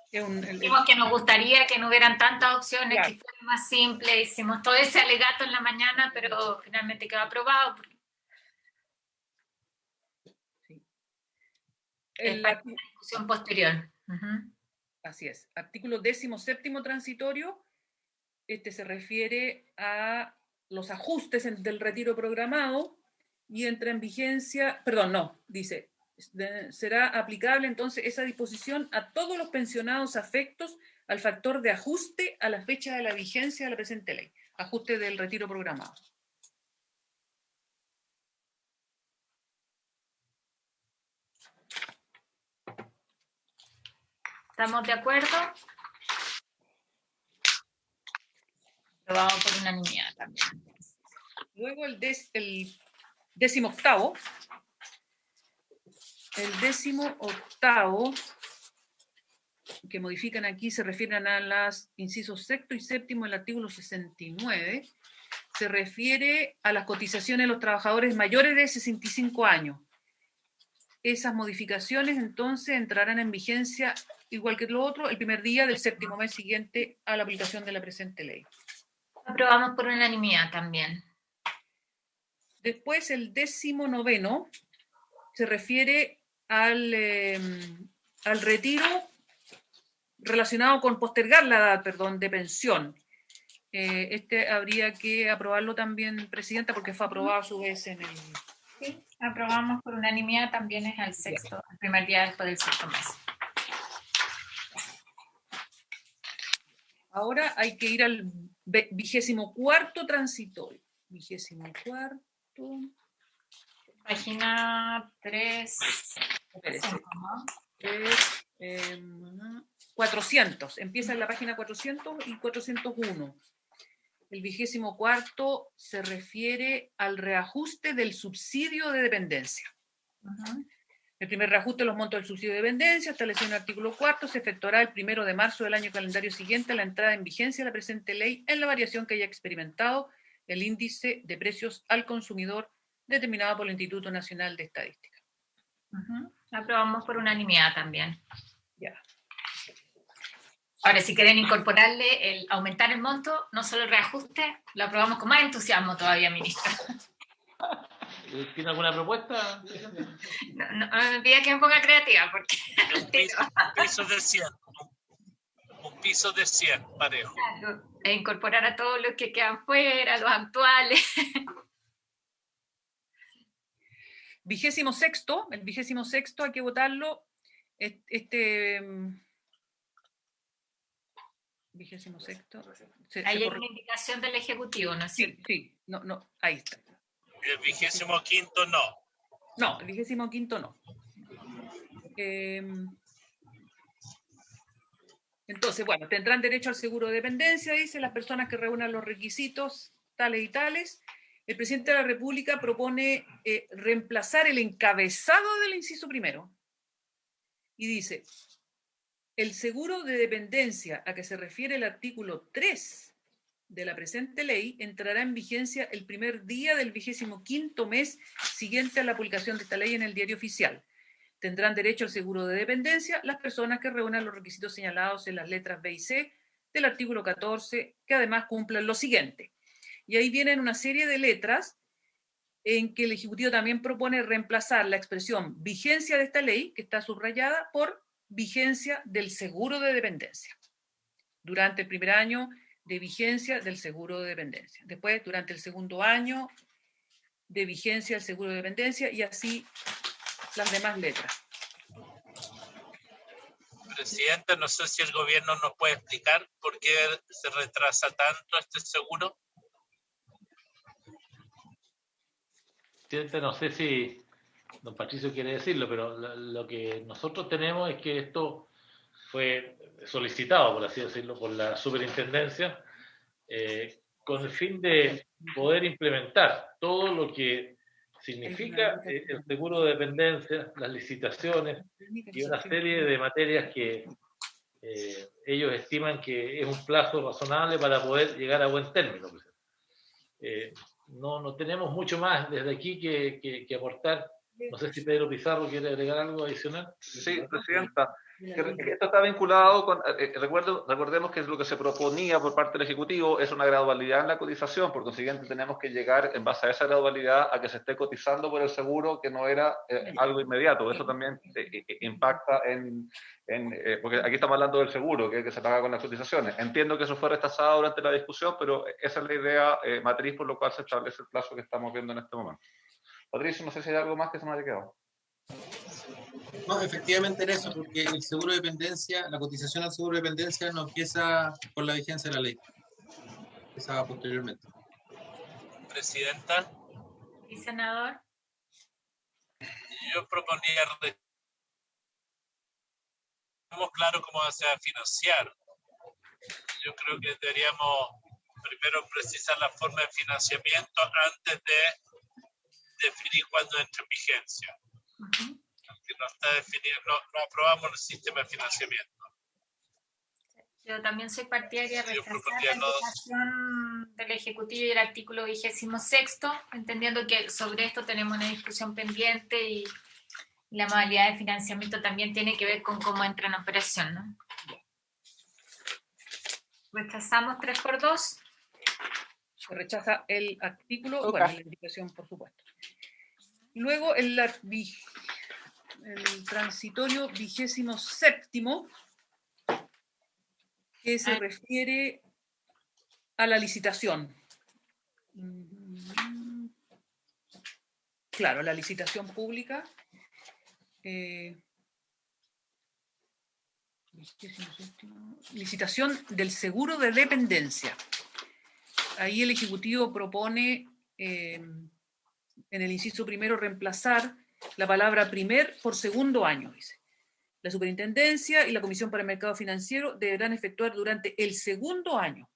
Dijimos que nos gustaría que no hubieran tantas opciones, claro, que fuera más simple. Hicimos todo ese alegato en la mañana, pero finalmente quedó aprobado. Sí. Es para una discusión posterior. Así es. Artículo 17º transitorio. Este se refiere a los ajustes del retiro programado y entra en vigencia, dice, será aplicable entonces esa disposición a todos los pensionados afectos al factor de ajuste a la fecha de la vigencia de la presente ley, ajuste del retiro programado. ¿Estamos de acuerdo? Lo vamos por unanimidad también. Luego el 18º. El 18º que modifican aquí se refieren a los incisos 6º y 7º del artículo 69. Se refiere a las cotizaciones de los trabajadores mayores de 65 años. Esas modificaciones entonces entrarán en vigencia, igual que lo otro, el primer día del 7º mes siguiente a la aplicación de la presente ley. Aprobamos por unanimidad también. Después el 19º se refiere al retiro relacionado con postergar la edad, de pensión. Este habría que aprobarlo también, Presidenta, porque fue aprobado a su vez en el... Sí, aprobamos por unanimidad, también es el primer día después del 6º mes. Ahora hay que ir al 24º transitorio. 24º. Página 3. 400. Empieza en la página 400 y 401. El 24º se refiere al reajuste del subsidio de dependencia. El primer reajuste de los montos del subsidio de dependencia, establecido en el artículo 4, se efectuará el 1 de marzo del año calendario siguiente a la entrada en vigencia de la presente ley en la variación que haya experimentado el índice de precios al consumidor determinado por el Instituto Nacional de Estadística. Aprobamos por unanimidad también. Ya. Ahora, si quieren incorporarle aumentar el monto, no solo el reajuste, lo aprobamos con más entusiasmo todavía, ministra. ¿Tiene alguna propuesta? No me pida que me ponga creativa, porque... Un piso de 100. Un piso de 100, parejo. Claro, e incorporar a todos los que quedan fuera, los actuales. 26º, el 26º hay que votarlo. 26º. Ahí hay una indicación del Ejecutivo, ¿no es cierto? Sí, no, ahí está. El 25º no. No, el 25º no. Entonces, bueno, tendrán derecho al seguro de dependencia, dice, las personas que reúnan los requisitos tales y tales. El presidente de la República propone reemplazar el encabezado del inciso primero y dice, el seguro de dependencia a que se refiere el artículo 3 de la presente ley entrará en vigencia el primer día del 25º mes siguiente a la publicación de esta ley en el Diario Oficial. Tendrán derecho al seguro de dependencia las personas que reúnan los requisitos señalados en las letras B y C del artículo 14, que además cumplan lo siguiente. Y ahí vienen una serie de letras en que el Ejecutivo también propone reemplazar la expresión vigencia de esta ley, que está subrayada, por vigencia del seguro de dependencia. Durante el primer año de vigencia del seguro de dependencia. Después, durante el segundo año de vigencia del seguro de dependencia y así las demás letras. Presidenta, no sé si el gobierno nos puede explicar por qué se retrasa tanto este seguro. Presidente, no sé si don Patricio quiere decirlo, pero lo que nosotros tenemos es que esto fue solicitado, por así decirlo, por la superintendencia, con el fin de poder implementar todo lo que significa el seguro de dependencia, las licitaciones y una serie de materias que ellos estiman que es un plazo razonable para poder llegar a buen término. No tenemos mucho más desde aquí que aportar. No sé si Pedro Pizarro quiere agregar algo adicional. Sí, Presidenta. Esto está vinculado con, recordemos que lo que se proponía por parte del Ejecutivo es una gradualidad en la cotización, por consiguiente tenemos que llegar en base a esa gradualidad a que se esté cotizando por el seguro, que no era algo inmediato. Eso también impacta porque aquí estamos hablando del seguro, que se paga con las cotizaciones. Entiendo que eso fue rechazado durante la discusión, pero esa es la idea matriz por lo cual se establece el plazo que estamos viendo en este momento. Patricio, no sé si hay algo más que se me haya quedado. No, efectivamente era eso, porque el seguro de dependencia, la cotización al seguro de dependencia no empieza con la vigencia de la ley, empieza posteriormente. Presidenta. ¿Y senador? Yo proponía, estamos claro cómo se va a financiar. Yo creo que deberíamos primero precisar la forma de financiamiento antes de definir cuándo entra en vigencia. Que no está definido, no aprobamos el sistema de financiamiento. Yo también soy partidaria de rechazar la indicación del Ejecutivo y el artículo 26º, entendiendo que sobre esto tenemos una discusión pendiente y la modalidad de financiamiento también tiene que ver con cómo entra en operación, ¿no? Rechazamos 3x2. Se rechaza el artículo, bueno, la indicación, por supuesto. Luego el transitorio 27º, que se refiere a la licitación. Claro, la licitación pública. Licitación del seguro de dependencia. Ahí el Ejecutivo propone en el inciso primero reemplazar la palabra primer por segundo año, dice. La Superintendencia y la Comisión para el Mercado Financiero deberán efectuar durante el segundo año,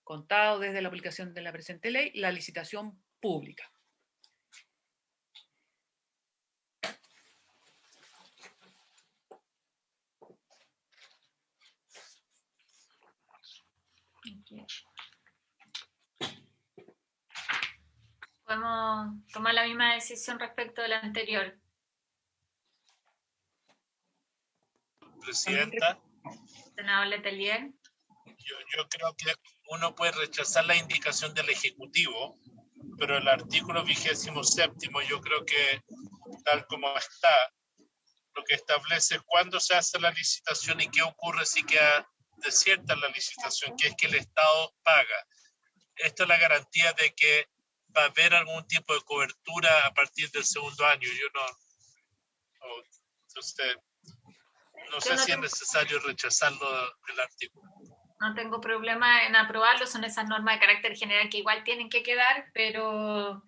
contado desde la aplicación de la presente ley, la licitación pública. Podemos tomar la misma decisión respecto de la anterior. Presidenta. Senador Letelier. Yo creo que uno puede rechazar la indicación del Ejecutivo, pero el artículo 27º yo creo que tal como está, lo que establece cuándo se hace la licitación y qué ocurre si queda desierta la licitación, que es que el Estado paga. Esto es la garantía de que va a haber algún tipo de cobertura a partir del segundo año. No sé si es necesario rechazarlo del artículo. No tengo problema en aprobarlo, son esas normas de carácter general que igual tienen que quedar, pero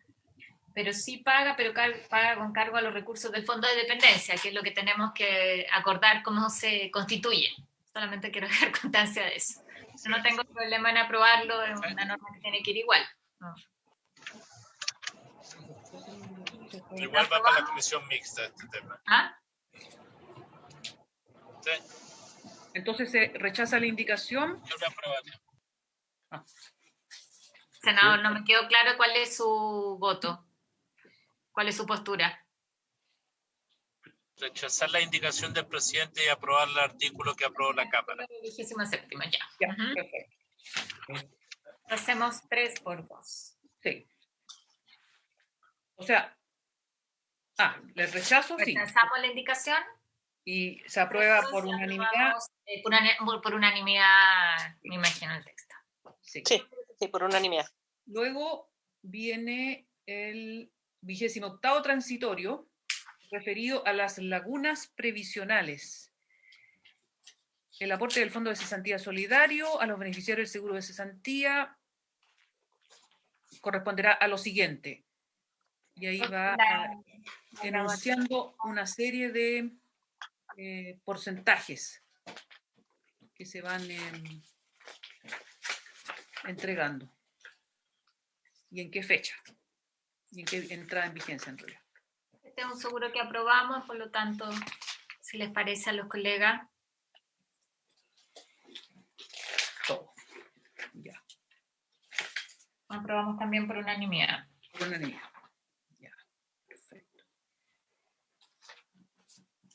sí paga, pero paga con cargo a los recursos del Fondo de Dependencia, que es lo que tenemos que acordar cómo se constituye. Solamente quiero dejar constancia de eso. No tengo problema en aprobarlo, es una norma que tiene que ir igual. No. Igual va para la comisión mixta este tema. ¿Ah? Sí, Entonces se rechaza la indicación. yo lo aprobaría. Senador, no me quedó claro cuál es su voto. ¿Cuál es su postura? Rechazar la indicación del presidente y aprobar el artículo que aprobó la Cámara. 27º, ya. Ya, Ujú. perfecto. Hacemos 3-2. Sí. O sea, el rechazo sí. Rechazamos la indicación. Y se aprueba Entonces, por unanimidad. aprobamos, por unanimidad, me imagino, el texto. Sí. Sí, por unanimidad. Luego viene el 28º transitorio referido a las lagunas previsionales. El aporte del Fondo de Cesantía Solidario a los beneficiarios del seguro de cesantía corresponderá a lo siguiente. Y ahí va enunciando una serie de porcentajes que se van entregando. ¿Y en qué fecha? ¿Y en qué entrada en vigencia en realidad? Este es un seguro que aprobamos, por lo tanto, si les parece a los colegas. Todo. Ya. Aprobamos también por unanimidad. Por unanimidad. Ya. Perfecto.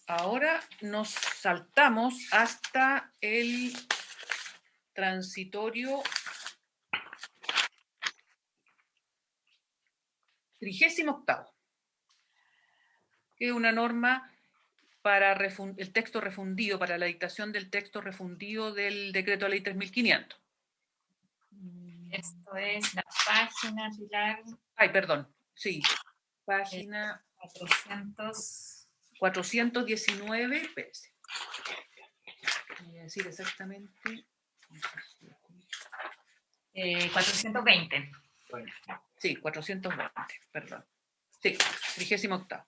Ahora nos saltamos hasta el transitorio 38º, que es una norma para el texto refundido, para la dictación del texto refundido del decreto de ley 3500. Esto es la página, Pilar. Ay, perdón, sí. Página 419, espérese. Voy a decir exactamente. 420. Sí, 420, perdón. Sí, 38º.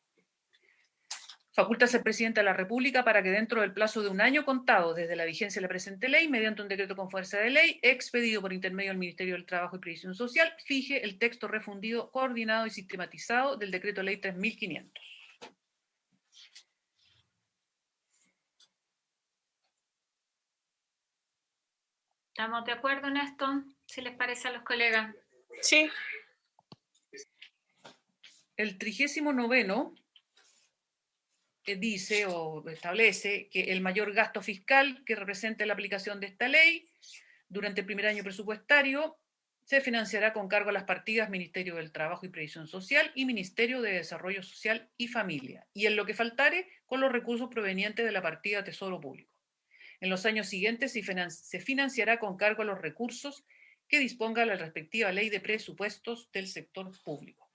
Facultas al presidente de la República para que dentro del plazo de un año contado desde la vigencia de la presente ley, mediante un decreto con fuerza de ley, expedido por intermedio del Ministerio del Trabajo y Previsión Social, fije el texto refundido, coordinado y sistematizado del decreto ley 3500. ¿Estamos de acuerdo en esto? Si les parece a los colegas. Sí. El 39º dice o establece que el mayor gasto fiscal que represente la aplicación de esta ley durante el primer año presupuestario se financiará con cargo a las partidas Ministerio del Trabajo y Previsión Social y Ministerio de Desarrollo Social y Familia, y en lo que faltare con los recursos provenientes de la partida Tesoro Público. En los años siguientes se financiará con cargo a los recursos que disponga la respectiva ley de presupuestos del sector público.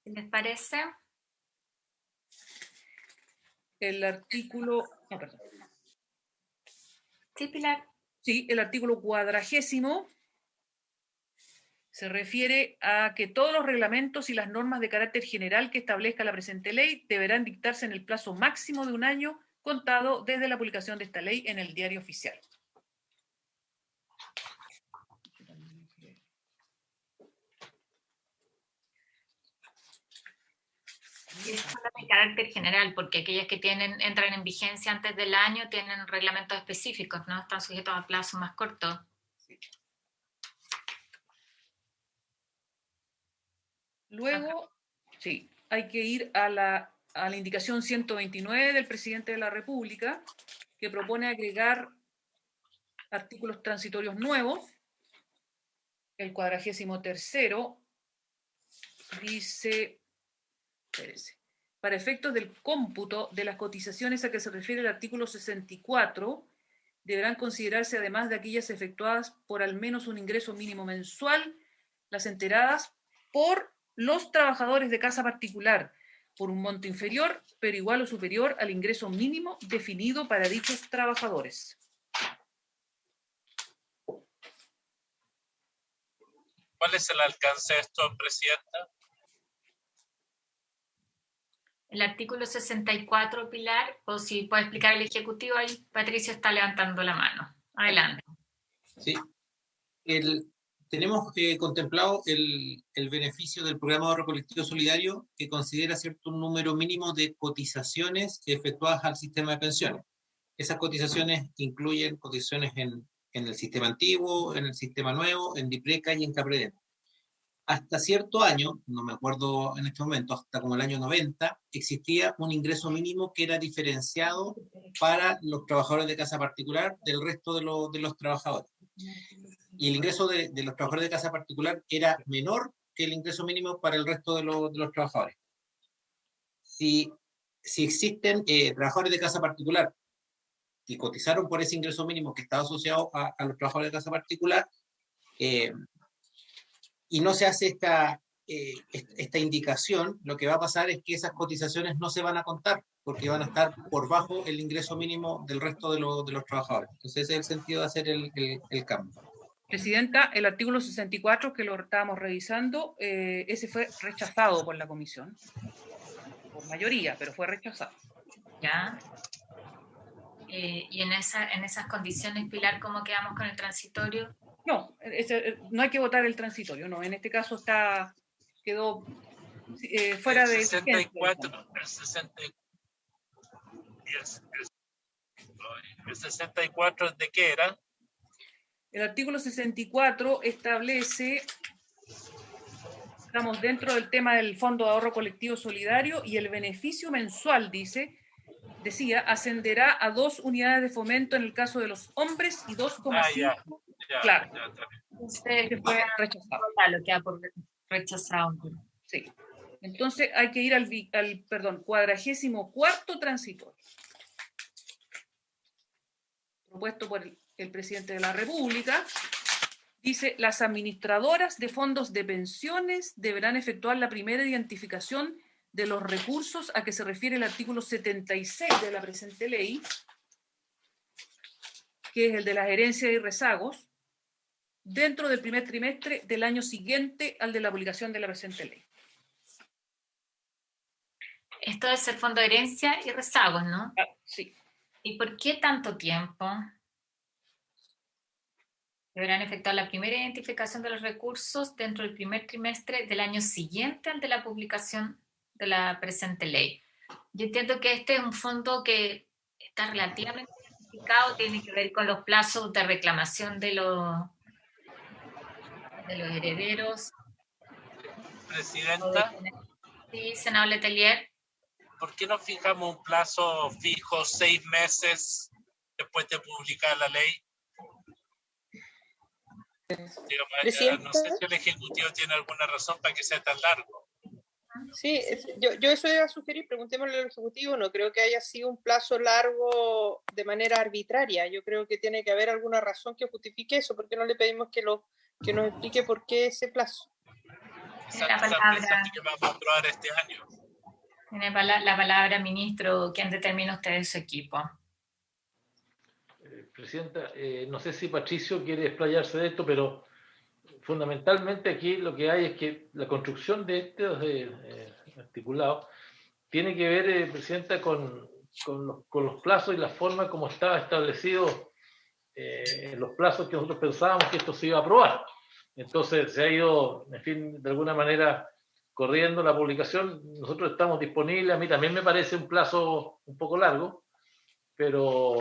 ¿Les parece? El artículo... perdón. Sí, Pilar. Sí, el artículo 40 se refiere a que todos los reglamentos y las normas de carácter general que establezca la presente ley deberán dictarse en el plazo máximo de un año contado desde la publicación de esta ley en el Diario Oficial. Es de carácter general, porque aquellas que entran en vigencia antes del año tienen reglamentos específicos, ¿no? Están sujetos a plazos más cortos. Luego, sí, hay que ir a la indicación 129 del presidente de la República, que propone agregar artículos transitorios nuevos. El 43º dice, espérese, para efectos del cómputo de las cotizaciones a que se refiere el artículo 64, deberán considerarse, además de aquellas efectuadas por al menos un ingreso mínimo mensual, las enteradas por los trabajadores de casa particular, por un monto inferior, pero igual o superior al ingreso mínimo definido para dichos trabajadores. ¿Cuál es el alcance de esto, Presidenta? el artículo 64, Pilar, o si puede explicar el Ejecutivo, ahí Patricio está levantando la mano. Adelante. Sí. Tenemos contemplado el beneficio del programa de ahorro colectivo solidario, que considera cierto número mínimo de cotizaciones efectuadas al sistema de pensiones. Esas cotizaciones incluyen cotizaciones en el sistema antiguo, en el sistema nuevo, en DIPRECA y en CAPREDEM. Hasta cierto año, no me acuerdo en este momento, hasta como el año 90, existía un ingreso mínimo que era diferenciado para los trabajadores de casa particular del resto de los trabajadores. Y el ingreso de los trabajadores de casa particular era menor que el ingreso mínimo para el resto de los trabajadores. Si existen trabajadores de casa particular que cotizaron por ese ingreso mínimo que estaba asociado a los trabajadores de casa particular, y no se hace esta indicación, lo que va a pasar es que esas cotizaciones no se van a contar, porque van a estar por bajo el ingreso mínimo del resto de los trabajadores. Entonces ese es el sentido de hacer el cambio. Presidenta, el artículo 64, que lo estábamos revisando, ese fue rechazado por la comisión, por mayoría, pero fue rechazado. Ya. Y en esas condiciones, Pilar, ¿cómo quedamos con el transitorio? No, no hay que votar el transitorio, no. En este caso quedó fuera de... El 64, ¿de qué era? El artículo 64 establece, estamos dentro del tema del Fondo de Ahorro Colectivo Solidario, y el beneficio mensual, decía, ascenderá a 2 unidades de fomento en el caso de los hombres y 2,5. Claro. Usted fue rechazado. Lo que ha por rechazado. Sí. Entonces hay que ir al 44º transitorio, propuesto por el presidente de la República. Dice: las administradoras de fondos de pensiones deberán efectuar la primera identificación de los recursos a que se refiere el artículo 76 de la presente ley, que es el de las herencias y rezagos, dentro del primer trimestre del año siguiente al de la publicación de la presente ley. Esto es el fondo de herencia y rezagos, ¿no? Sí. ¿Y por qué tanto tiempo? Deberán efectuar la primera identificación de los recursos dentro del primer trimestre del año siguiente al de la publicación de la presente ley. Yo entiendo que este es un fondo que está relativamente identificado, tiene que ver con los plazos de reclamación de los herederos. Presidenta. Sí, senador Letelier. ¿Por qué no fijamos un plazo fijo, 6 meses después de publicar la ley? Digamos, no sé si el Ejecutivo tiene alguna razón para que sea tan largo. Sí, yo eso iba a sugerir, preguntémosle al Ejecutivo, no creo que haya sido un plazo largo de manera arbitraria, yo creo que tiene que haber alguna razón que justifique eso, ¿por qué no le pedimos que nos explique por qué ese plazo? La palabra que vamos a aprobar este año. Tiene la palabra, ministro, ¿quién determina usted de su equipo? Presidenta, no sé si Patricio quiere explayarse de esto, pero fundamentalmente aquí lo que hay es que la construcción de estos articulados tiene que ver, Presidenta, con los plazos y la forma como estaba establecido los plazos que nosotros pensábamos que esto se iba a aprobar. Entonces se ha ido, en fin, de alguna manera corriendo la publicación. Nosotros estamos disponibles, a mí también me parece un plazo un poco largo, pero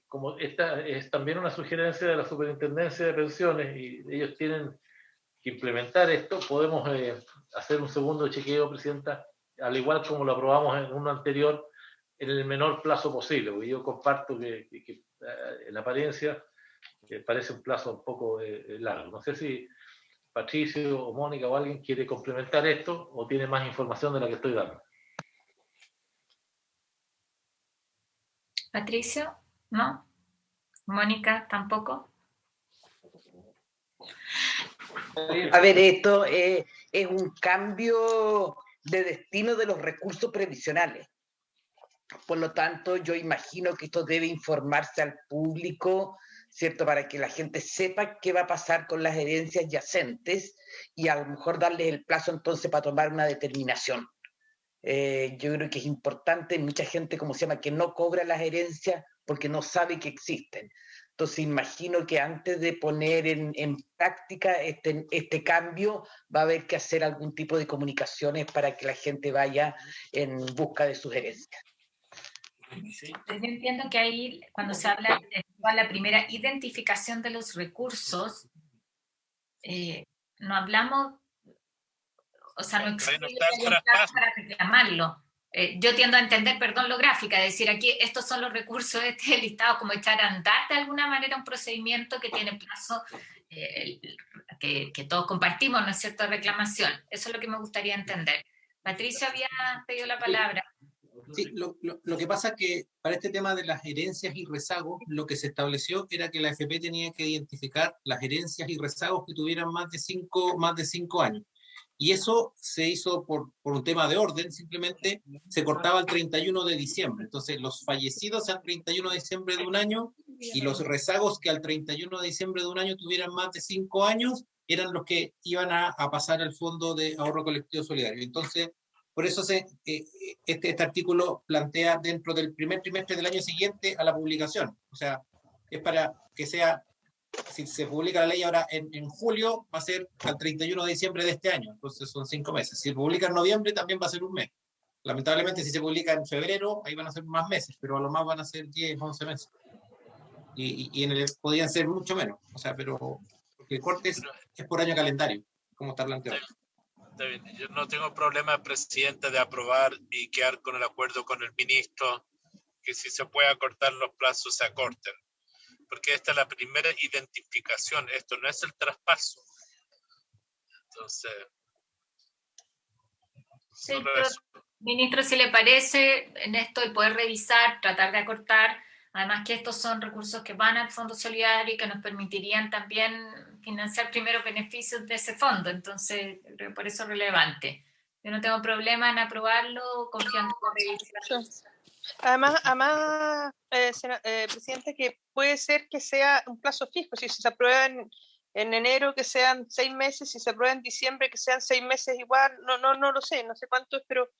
como esta es también una sugerencia de la Superintendencia de Pensiones y ellos tienen que implementar esto, podemos hacer un segundo chequeo, Presidenta, al igual como lo aprobamos en uno anterior, en el menor plazo posible, porque yo comparto que en apariencia parece un plazo un poco largo. No sé si Patricio o Mónica o alguien quiere complementar esto o tiene más información de la que estoy dando. Patricio, ¿no? Mónica, tampoco. A ver, esto es un cambio de destino de los recursos previsionales. Por lo tanto, yo imagino que esto debe informarse al público, ¿cierto? Para que la gente sepa qué va a pasar con las herencias yacentes y a lo mejor darles el plazo entonces para tomar una determinación. Yo creo que es importante, mucha gente, como se llama, que no cobra las herencias porque no sabe que existen. Entonces imagino que antes de poner en práctica este cambio va a haber que hacer algún tipo de comunicaciones para que la gente vaya en busca de sus herencias. Yo entiendo que ahí, cuando se habla de la primera identificación de los recursos, no hablamos, o sea, no existe un plazo para reclamarlo. Yo tiendo a entender, perdón, lo gráfica, decir aquí estos son los recursos, este es el listado, como echar a andar de alguna manera un procedimiento que tiene plazo, que todos compartimos, ¿no es cierto?, de reclamación. Eso es lo que me gustaría entender. Patricia había pedido la palabra. Sí, lo que pasa es que para este tema de las herencias y rezagos, lo que se estableció era que la AFP tenía que identificar las herencias y rezagos que tuvieran más de 5 años. Y eso se hizo por un tema de orden, simplemente se cortaba el 31 de diciembre. Entonces, los fallecidos al 31 de diciembre de un año y los rezagos que al 31 de diciembre de un año tuvieran más de 5 años eran los que iban a pasar al Fondo de Ahorro Colectivo Solidario. Entonces, por eso este artículo plantea dentro del primer trimestre del año siguiente a la publicación. O sea, es para que sea, si se publica la ley ahora en julio, va a ser al 31 de diciembre de este año. Entonces son 5 meses. Si se publica en noviembre, también va a ser un mes. Lamentablemente, si se publica en febrero, ahí van a ser más meses, pero a lo más van a ser 10, 11 meses. Y podrían ser mucho menos. O sea, pero porque el corte es por año calendario, como está planteado. Yo no tengo problema, presidente, de aprobar y quedar con el acuerdo con el ministro, que si se puede acortar los plazos, se acorten. Porque esta es la primera identificación, esto no es el traspaso. Entonces... Sí, pero, ministro, si le parece en esto el poder revisar, tratar de acortar, además que estos son recursos que van al Fondo Solidario y que nos permitirían también financiar primeros beneficios de ese fondo, entonces creo que por eso es relevante. Yo no tengo problema en aprobarlo, confiando en la revisión. Además presidente, que puede ser que sea un plazo fijo, si se aprueba en enero que sean 6 meses, si se aprueba en diciembre que sean 6 meses igual, no lo sé, no sé cuánto es, pero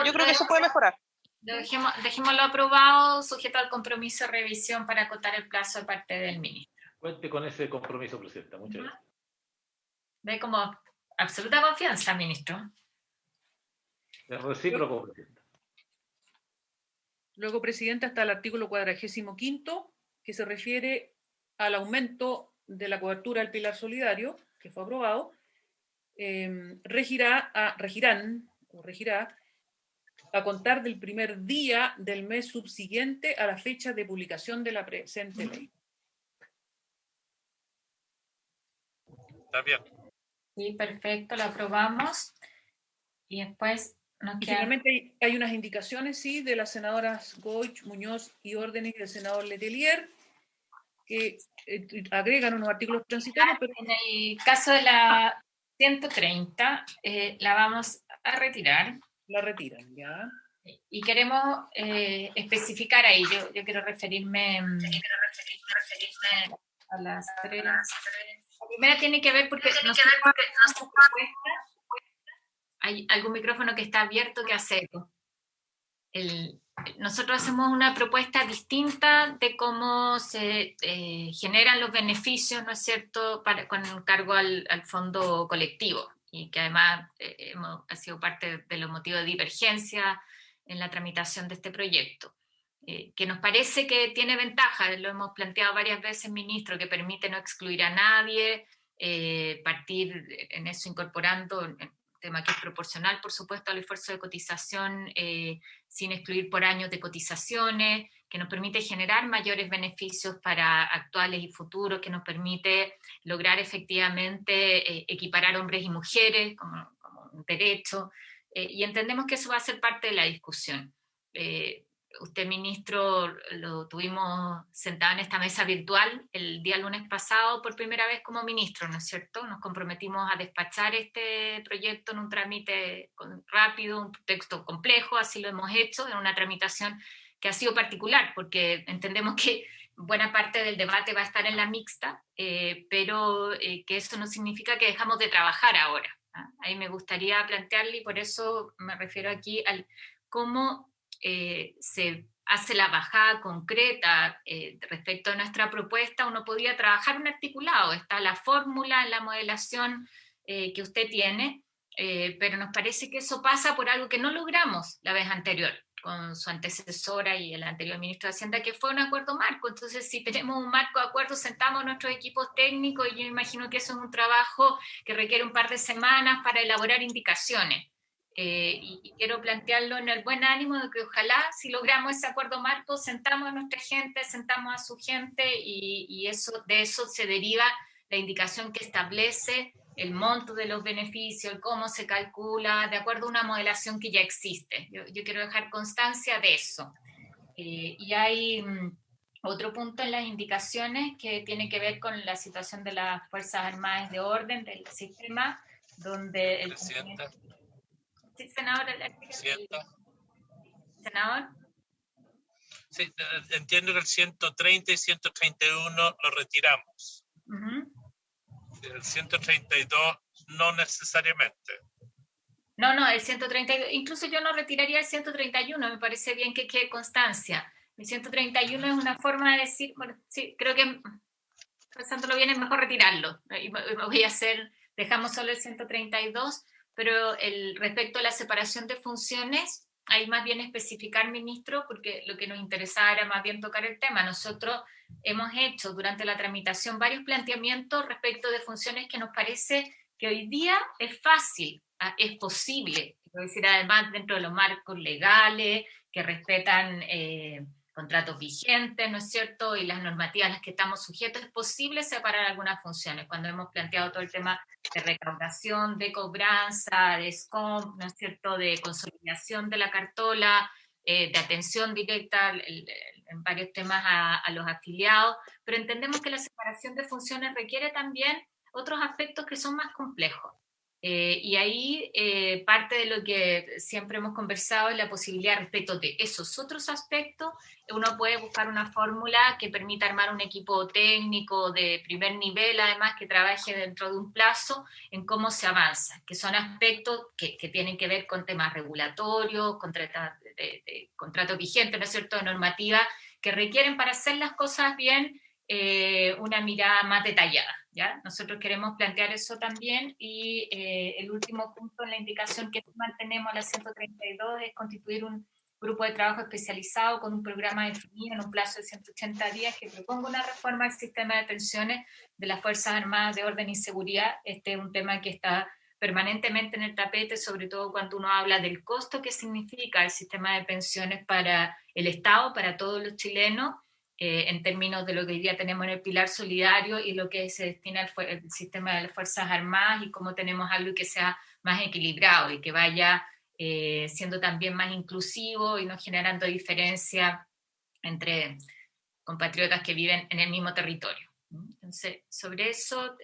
yo creo que se puede mejorar. Dejémoslo aprobado, sujeto al compromiso de revisión para acotar el plazo de parte del ministro. Cuente con ese compromiso, presidenta. Muchas gracias. Ve como absoluta confianza, ministro. Es recíproco, presidenta. Luego, presidenta, está el artículo 45, que se refiere al aumento de la cobertura del pilar solidario, que fue aprobado. Regirá a contar del primer día del mes subsiguiente a la fecha de publicación de la presente ley. Está bien. Sí, perfecto, lo aprobamos. Y después nos queda... Finalmente hay unas indicaciones, sí, de las senadoras Goich, Muñoz y Órdenes y del senador Letelier, que agregan unos artículos transitorios. Pero... En el caso de la 130, la vamos a retirar. La retiran, ya. Y queremos especificar ahí, yo quiero referirme a las tres. La primera tiene que ver porque hay algún micrófono que está abierto que hace eco. Nosotros hacemos una propuesta distinta de cómo se generan los beneficios, ¿no es cierto?, con cargo al fondo colectivo, y que además ha sido parte de los motivos de divergencia en la tramitación de este proyecto, que nos parece que tiene ventaja, lo hemos planteado varias veces, ministro, que permite no excluir a nadie, partir en eso incorporando un tema que es proporcional, por supuesto, al esfuerzo de cotización, sin excluir por años de cotizaciones, que nos permite generar mayores beneficios para actuales y futuros, que nos permite lograr efectivamente equiparar hombres y mujeres como un derecho, y entendemos que eso va a ser parte de la discusión. Usted, ministro, lo tuvimos sentado en esta mesa virtual el día lunes pasado por primera vez como ministro, ¿no es cierto? Nos comprometimos a despachar este proyecto en un trámite rápido, un texto complejo, así lo hemos hecho, en una tramitación que ha sido particular, porque entendemos que buena parte del debate va a estar en la mixta, pero que eso no significa que dejamos de trabajar ahora. Ahí me gustaría plantearle, y por eso me refiero aquí al cómo se hace la bajada concreta respecto a nuestra propuesta. Uno podría trabajar un articulado, está la fórmula, la modelación que usted tiene, pero nos parece que eso pasa por algo que no logramos la vez anterior con su antecesora y el anterior ministro de Hacienda, que fue un acuerdo marco. Entonces, si tenemos un marco de acuerdo, sentamos nuestros equipos técnicos, y yo imagino que eso es un trabajo que requiere un par de semanas para elaborar indicaciones. Y quiero plantearlo en el buen ánimo de que ojalá, si logramos ese acuerdo marco, sentamos a nuestra gente, sentamos a su gente, y de eso se deriva la indicación que establece el monto de los beneficios, cómo se calcula, de acuerdo a una modelación que ya existe. Yo quiero dejar constancia de eso. Y hay otro punto en las indicaciones que tiene que ver con la situación de las Fuerzas Armadas de orden del sistema, donde el... Sí, senador. Senador. Sí, entiendo que el 130 y 131 lo retiramos. El 132 no necesariamente. No, el 132, incluso yo no retiraría el 131, me parece bien que quede constancia. El 131 es una forma de decir, bueno, sí, creo que pensándolo bien es mejor retirarlo. Y voy a dejamos solo el 132, pero respecto a la separación de funciones, hay más bien especificar, ministro, porque lo que nos interesaba era más bien tocar el tema. Nosotros hemos hecho durante la tramitación varios planteamientos respecto de funciones que nos parece que hoy día es fácil, es posible, quiero decir, además dentro de los marcos legales que respetan contratos vigentes, ¿no es cierto?, y las normativas a las que estamos sujetos, es posible separar algunas funciones. Cuando hemos planteado todo el tema de recaudación, de cobranza, de SCOMP, ¿no es cierto?, de consolidación de la cartola, de atención directa en varios temas a los afiliados, pero entendemos que la separación de funciones requiere también otros aspectos que son más complejos. Y ahí parte de lo que siempre hemos conversado es la posibilidad respecto de esos otros aspectos. Uno puede buscar una fórmula que permita armar un equipo técnico de primer nivel, además que trabaje dentro de un plazo en cómo se avanza, que son aspectos que tienen que ver con temas regulatorios, contratos vigentes, ¿no es cierto?, de normativa, que requieren para hacer las cosas bien una mirada más detallada. ¿Ya? Nosotros queremos plantear eso también, y el último punto en la indicación que mantenemos, la 132, es constituir un grupo de trabajo especializado con un programa definido en un plazo de 180 días que proponga una reforma al sistema de pensiones de las Fuerzas Armadas de Orden y Seguridad. Este es un tema que está permanentemente en el tapete, sobre todo cuando uno habla del costo que significa el sistema de pensiones para el Estado, para todos los chilenos, en términos de lo que hoy día tenemos en el pilar solidario y lo que se destina al sistema de las Fuerzas Armadas, y cómo tenemos algo que sea más equilibrado y que vaya siendo también más inclusivo y no generando diferencia entre compatriotas que viven en el mismo territorio. Entonces, sobre eso,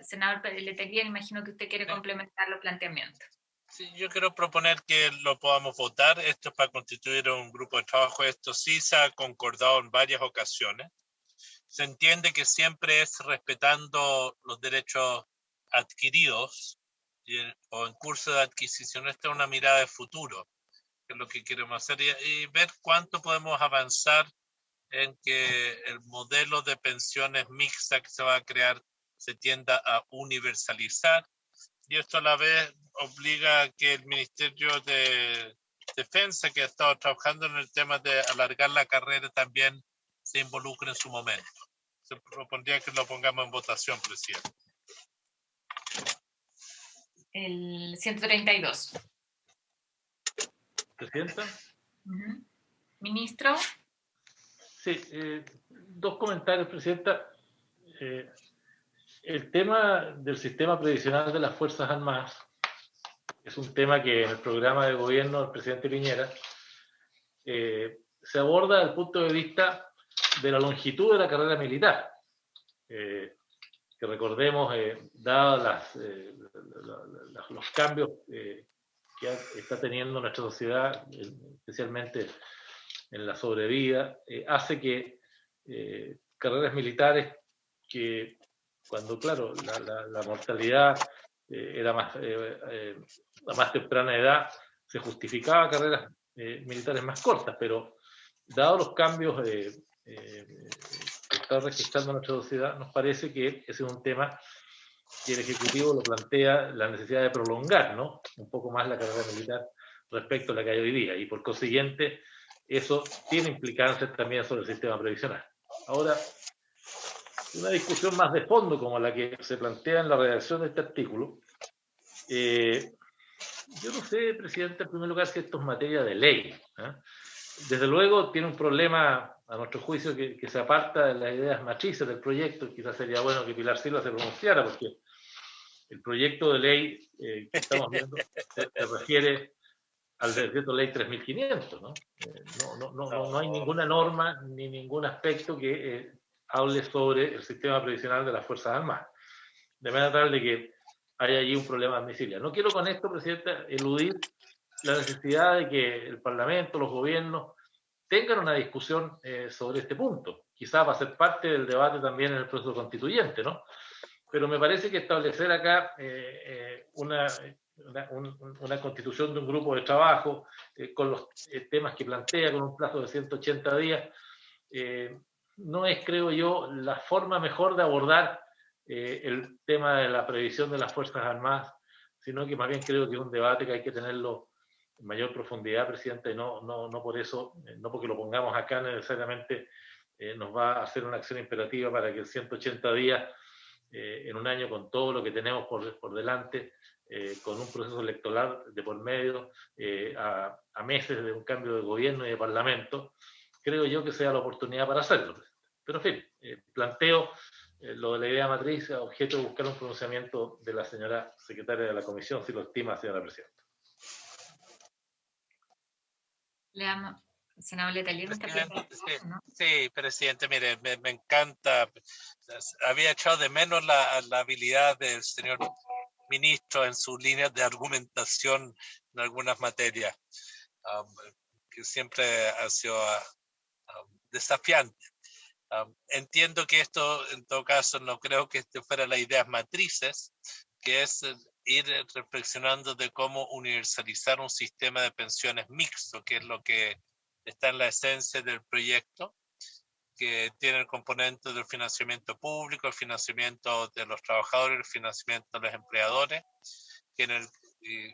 senador Letelier, imagino que usted quiere complementar los planteamientos. Sí, yo quiero proponer que lo podamos votar. Esto es para constituir un grupo de trabajo. Esto sí se ha concordado en varias ocasiones. Se entiende que siempre es respetando los derechos adquiridos o en curso de adquisición. Esta es una mirada de futuro, que es lo que queremos hacer, y ver cuánto podemos avanzar en que el modelo de pensiones mixta que se va a crear se tienda a universalizar, y esto a la vez obliga a que el Ministerio de Defensa, que ha estado trabajando en el tema de alargar la carrera, también se involucre en su momento. Se propondría que lo pongamos en votación, presidente. El 132. ¿Presidenta? Ministro. Sí, dos comentarios, presidenta. El tema del sistema previsional de las Fuerzas Armadas es un tema que en el programa de gobierno del presidente Piñera se aborda desde el punto de vista de la longitud de la carrera militar. Que recordemos, dados los cambios que está teniendo nuestra sociedad, especialmente en la sobrevida, hace que carreras militares que, cuando, claro, la mortalidad era más, a más temprana edad, se justificaba carreras militares más cortas, pero dado los cambios que está registrando nuestra sociedad, nos parece que ese es un tema que el Ejecutivo lo plantea, la necesidad de prolongar, ¿no?, un poco más la carrera militar respecto a la que hay hoy día, y por consiguiente eso tiene implicancias también sobre el sistema previsional. Ahora, una discusión más de fondo como la que se plantea en la redacción de este artículo, yo no sé, presidente, en primer lugar, si esto es materia de ley, ¿eh? Desde luego tiene un problema, a nuestro juicio, que se aparta de las ideas matrices del proyecto. Quizás sería bueno que Pilar Silva se pronunciara, porque el proyecto de ley que estamos viendo se refiere al decreto ley 3500, ¿no? No hay ninguna norma ni ningún aspecto que hable sobre el sistema previsional de las Fuerzas Armadas. De manera tal de que hay allí un problema admisible. No quiero con esto, presidenta, eludir la necesidad de que el Parlamento, los gobiernos, tengan una discusión sobre este punto. Quizás va a ser parte del debate también en el proceso constituyente, ¿no? Pero me parece que establecer acá una constitución de un grupo de trabajo con los temas que plantea, con un plazo de 180 días, no es, creo yo, la forma mejor de abordar el tema de la previsión de las Fuerzas Armadas, sino que más bien creo que es un debate que hay que tenerlo en mayor profundidad, presidente, y no por eso, no porque lo pongamos acá necesariamente nos va a hacer una acción imperativa para que en 180 días, en un año con todo lo que tenemos por delante, con un proceso electoral de por medio, a meses de un cambio de gobierno y de parlamento, creo yo que sea la oportunidad para hacerlo. Pero en fin, planteo lo de la idea matriz a objeto de buscar un pronunciamiento de la señora secretaria de la Comisión, si lo estima, señora presidenta. Senador Letelier, ¿no? Sí, presidente, mire, me encanta. Había echado de menos la habilidad del señor ministro en sus líneas de argumentación en algunas materias, que siempre ha sido desafiante. Entiendo que esto, en todo caso, no creo que fuera las ideas matrices, que es ir reflexionando de cómo universalizar un sistema de pensiones mixto, que es lo que está en la esencia del proyecto, que tiene el componente del financiamiento público, el financiamiento de los trabajadores, el financiamiento de los empleadores.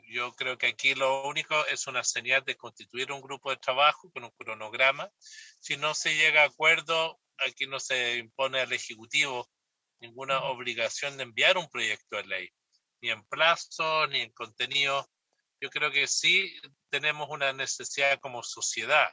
Yo creo que aquí lo único es una señal de constituir un grupo de trabajo con un cronograma. Si no se llega a acuerdo, aquí no se impone al Ejecutivo ninguna obligación de enviar un proyecto de ley, ni en plazo, ni en contenido. Yo creo que sí tenemos una necesidad como sociedad.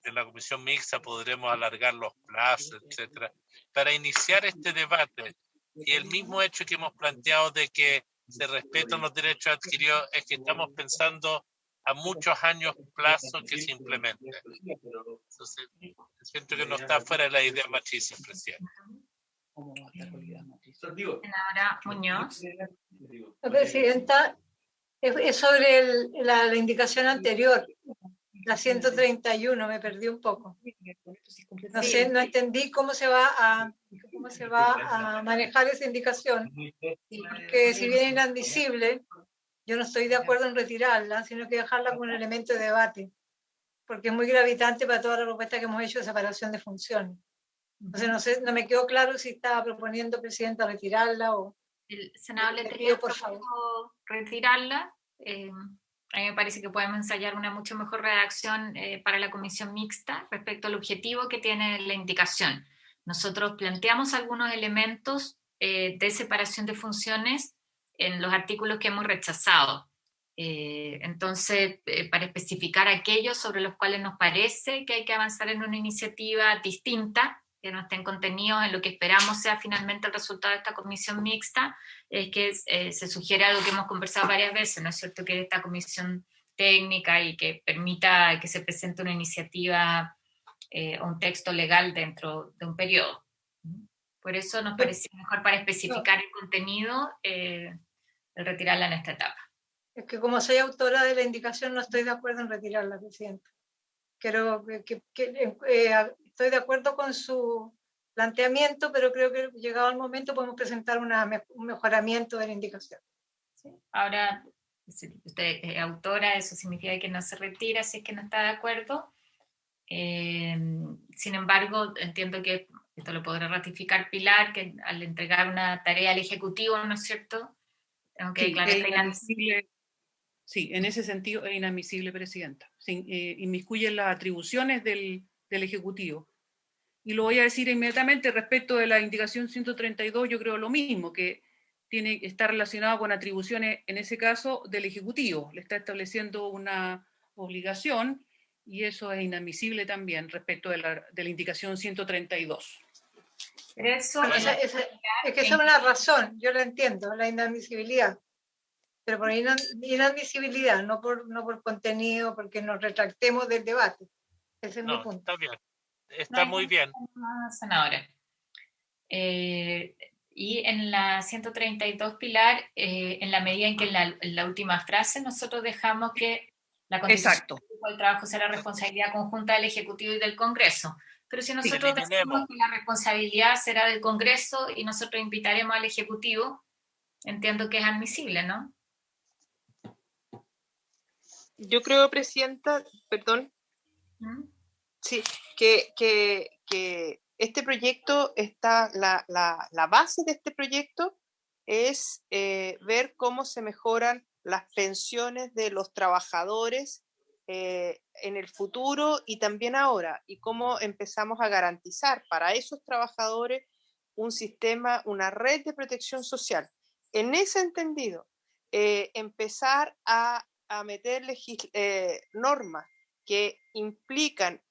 En la comisión mixta podremos alargar los plazos, etcétera, para iniciar este debate. Y el mismo hecho que hemos planteado de que se respetan los derechos adquiridos es que estamos pensando a muchos años plazo que se implemente. Entonces, siento que no está fuera de la idea matriz, presidente. Senadora Muñoz. La presidenta, es sobre la indicación anterior, la 131, me perdí un poco. No sé, no entendí cómo se va a manejar esa indicación, porque si bien es inadmisible, yo no estoy de acuerdo en retirarla, sino que dejarla como un elemento de debate, porque es muy gravitante para toda la propuesta que hemos hecho de separación de funciones. Entonces, no sé, no me quedó claro si estaba proponiendo, presidenta, retirarla o... El senador Letelier, por favor, retirarla. A mí me parece que podemos ensayar una mucho mejor redacción para la comisión mixta respecto al objetivo que tiene la indicación. Nosotros planteamos algunos elementos de separación de funciones en los artículos que hemos rechazado. Entonces, para especificar aquellos sobre los cuales nos parece que hay que avanzar en una iniciativa distinta, que no estén contenidos en lo que esperamos sea finalmente el resultado de esta comisión mixta, es que se sugiere algo que hemos conversado varias veces, ¿no es cierto?, que esta comisión técnica y que permita que se presente una iniciativa o un texto legal dentro de un periodo. Por eso nos parecía mejor, para especificar el contenido, el retirarla en esta etapa. Es que como soy autora de la indicación, no estoy de acuerdo en retirarla, presidenta. Estoy de acuerdo con su planteamiento, pero creo que llegado el momento podemos presentar un mejoramiento de la indicación. ¿Sí? Ahora, si usted es autora, eso significa que no se retira si es que no está de acuerdo. Sin embargo, entiendo que esto lo podrá ratificar Pilar, que al entregar una tarea al Ejecutivo, ¿no es cierto? Tengo que declarar inadmisible. Sí, en ese sentido es inadmisible, Presidenta. Inmiscuye las atribuciones del Ejecutivo. Y lo voy a decir inmediatamente respecto de la indicación 132, yo creo lo mismo, que está relacionado con atribuciones, en ese caso, del Ejecutivo. Le está estableciendo una obligación y eso es inadmisible también respecto de la indicación 132. Eso bueno, es que esa es una razón, yo la entiendo, la inadmisibilidad. Pero por inadmisibilidad, no por contenido, porque nos retractemos del debate. Ese es mi punto. Está bien. Está muy bien. Senadora. Y en la 132, Pilar, en la medida en que en la última frase nosotros dejamos que la Constitución del trabajo será responsabilidad conjunta del Ejecutivo y del Congreso. Pero si nosotros decimos que la responsabilidad será del Congreso y nosotros invitaremos al Ejecutivo, entiendo que es admisible, ¿no? Yo creo, Presidenta, perdón, sí, que este proyecto está, la base de este proyecto es ver cómo se mejoran las pensiones de los trabajadores en el futuro y también ahora, y cómo empezamos a garantizar para esos trabajadores un sistema, una red de protección social. En ese entendido, empezar a meter normas que implican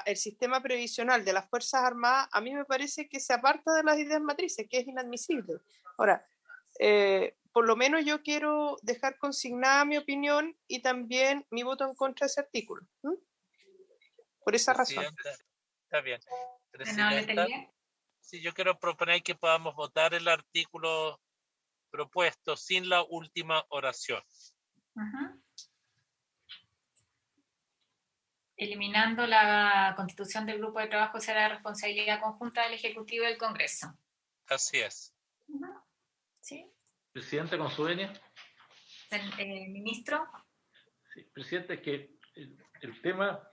el sistema previsional de las Fuerzas Armadas, a mí me parece que se aparta de las ideas matrices, que es inadmisible. Ahora, por lo menos yo quiero dejar consignada mi opinión y también mi voto en contra de ese artículo. Por esa razón. Está bien. Presidenta, sí, yo quiero proponer que podamos votar el artículo propuesto sin la última oración. Eliminando la constitución del grupo de trabajo será responsabilidad conjunta del Ejecutivo y del Congreso. Así es. ¿Sí? Presidente, con su venia. Ministro. Sí, presidente, es que el tema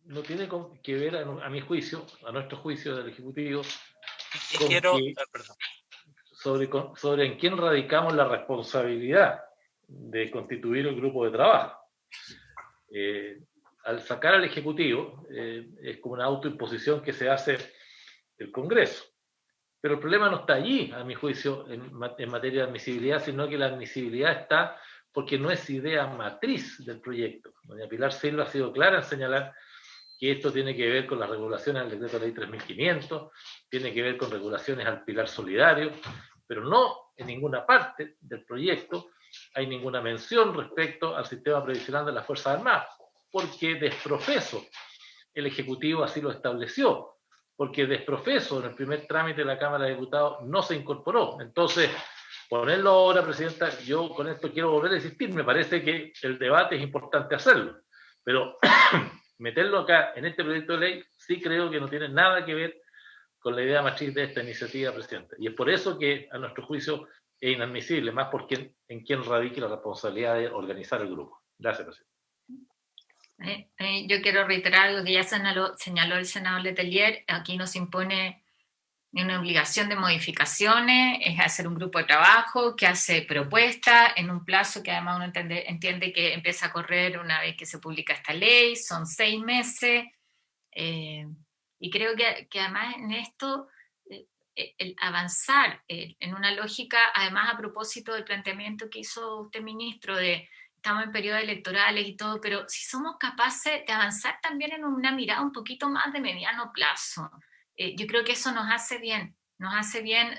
no tiene que ver, a mi juicio, a nuestro juicio del Ejecutivo, sobre en quién radicamos la responsabilidad de constituir el grupo de trabajo. Al sacar al Ejecutivo, es como una autoimposición que se hace el Congreso. Pero el problema no está allí, a mi juicio, en materia de admisibilidad, sino que la admisibilidad está porque no es idea matriz del proyecto. Doña Pilar Silva ha sido clara en señalar que esto tiene que ver con las regulaciones del decreto de ley 3500, tiene que ver con regulaciones al pilar solidario, pero no en ninguna parte del proyecto hay ninguna mención respecto al sistema previsional de las Fuerzas Armadas, porque desprofeso el Ejecutivo así lo estableció, porque desprofeso en el primer trámite de la Cámara de Diputados no se incorporó. Entonces, ponerlo ahora, Presidenta, yo con esto quiero volver a insistir, me parece que el debate es importante hacerlo, pero meterlo acá en este proyecto de ley sí creo que no tiene nada que ver con la idea matriz de esta iniciativa, Presidenta. Y es por eso que, a nuestro juicio, es inadmisible, más porque en quién radique la responsabilidad de organizar el grupo. Gracias, Presidenta. Yo quiero reiterar algo que ya señaló el senador Letelier. Aquí nos impone una obligación de modificaciones, es hacer un grupo de trabajo que hace propuestas en un plazo que además uno entiende que empieza a correr una vez que se publica esta ley, son 6 meses, y creo que además en esto el avanzar en una lógica, además a propósito del planteamiento que hizo usted, ministro, de estamos en periodos electorales y todo, pero si somos capaces de avanzar también en una mirada un poquito más de mediano plazo, yo creo que eso nos hace bien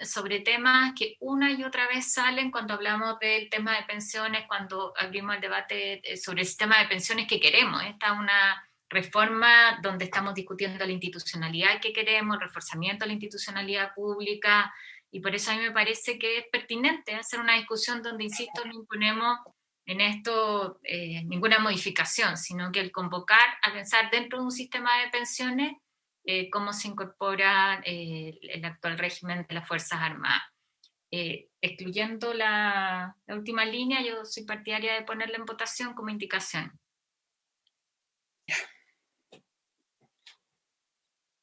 sobre temas que una y otra vez salen cuando hablamos del tema de pensiones, cuando abrimos el debate sobre el sistema de pensiones que queremos. Esta es una reforma donde estamos discutiendo la institucionalidad que queremos, el reforzamiento de la institucionalidad pública, y por eso a mí me parece que es pertinente hacer una discusión donde, insisto, no imponemos en esto ninguna modificación, sino que el convocar a pensar dentro de un sistema de pensiones cómo se incorpora el actual régimen de las Fuerzas Armadas. Excluyendo la última línea, yo soy partidaria de ponerla en votación como indicación.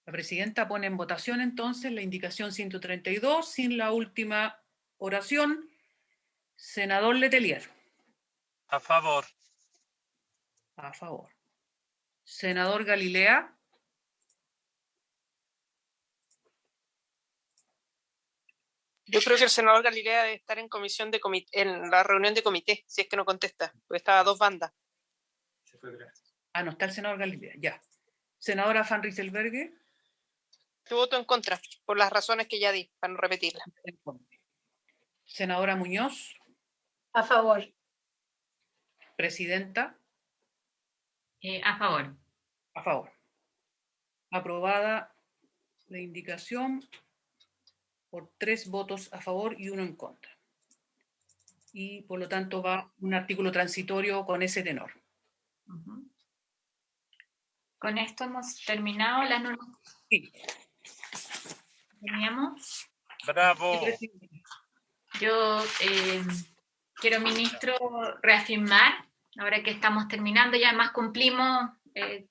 La presidenta pone en votación entonces la indicación 132 sin la última oración. Senador Letelier. A favor. A favor. Senador Galilea. Yo creo que el senador Galilea debe estar en comisión de en la reunión de comité, si es que no contesta, porque estaba a dos bandas. Ah, no está el senador Galilea, ya. Senadora Van Rieselberghe. Yo voto en contra, por las razones que ya di, para no repetirlas. Senadora Muñoz. A favor. Presidenta. A favor. A favor. Aprobada la indicación por 3 votos a favor y 1 en contra. Y por lo tanto va un artículo transitorio con ese tenor. Con esto hemos terminado la norma. Sí. ¿Teníamos? Bravo. Yo quiero, ministro, reafirmar, ahora que estamos terminando, y además cumplimos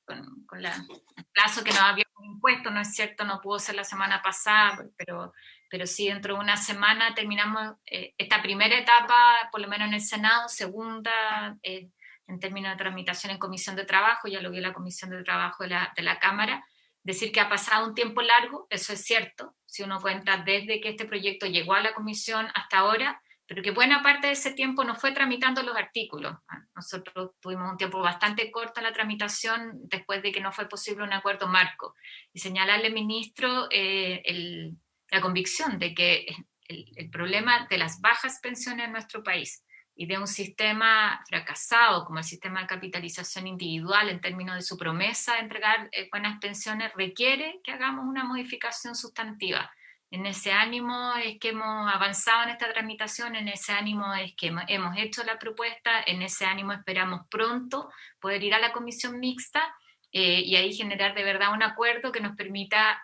con el plazo que nos habíamos impuesto, ¿no es cierto? No pudo ser la semana pasada, pero sí dentro de una semana terminamos esta primera etapa, por lo menos en el Senado, segunda en términos de tramitación en Comisión de Trabajo, ya lo vio la Comisión de Trabajo de la Cámara. Decir que ha pasado un tiempo largo, eso es cierto, si uno cuenta desde que este proyecto llegó a la Comisión hasta ahora, pero que buena parte de ese tiempo no fue tramitando los artículos. Nosotros tuvimos un tiempo bastante corto en la tramitación después de que no fue posible un acuerdo marco. Y señalarle, ministro, la convicción de que el problema de las bajas pensiones en nuestro país y de un sistema fracasado como el sistema de capitalización individual en términos de su promesa de entregar buenas pensiones requiere que hagamos una modificación sustantiva. En ese ánimo es que hemos avanzado en esta tramitación, en ese ánimo es que hemos hecho la propuesta, en ese ánimo esperamos pronto poder ir a la comisión mixta y ahí generar de verdad un acuerdo que nos permita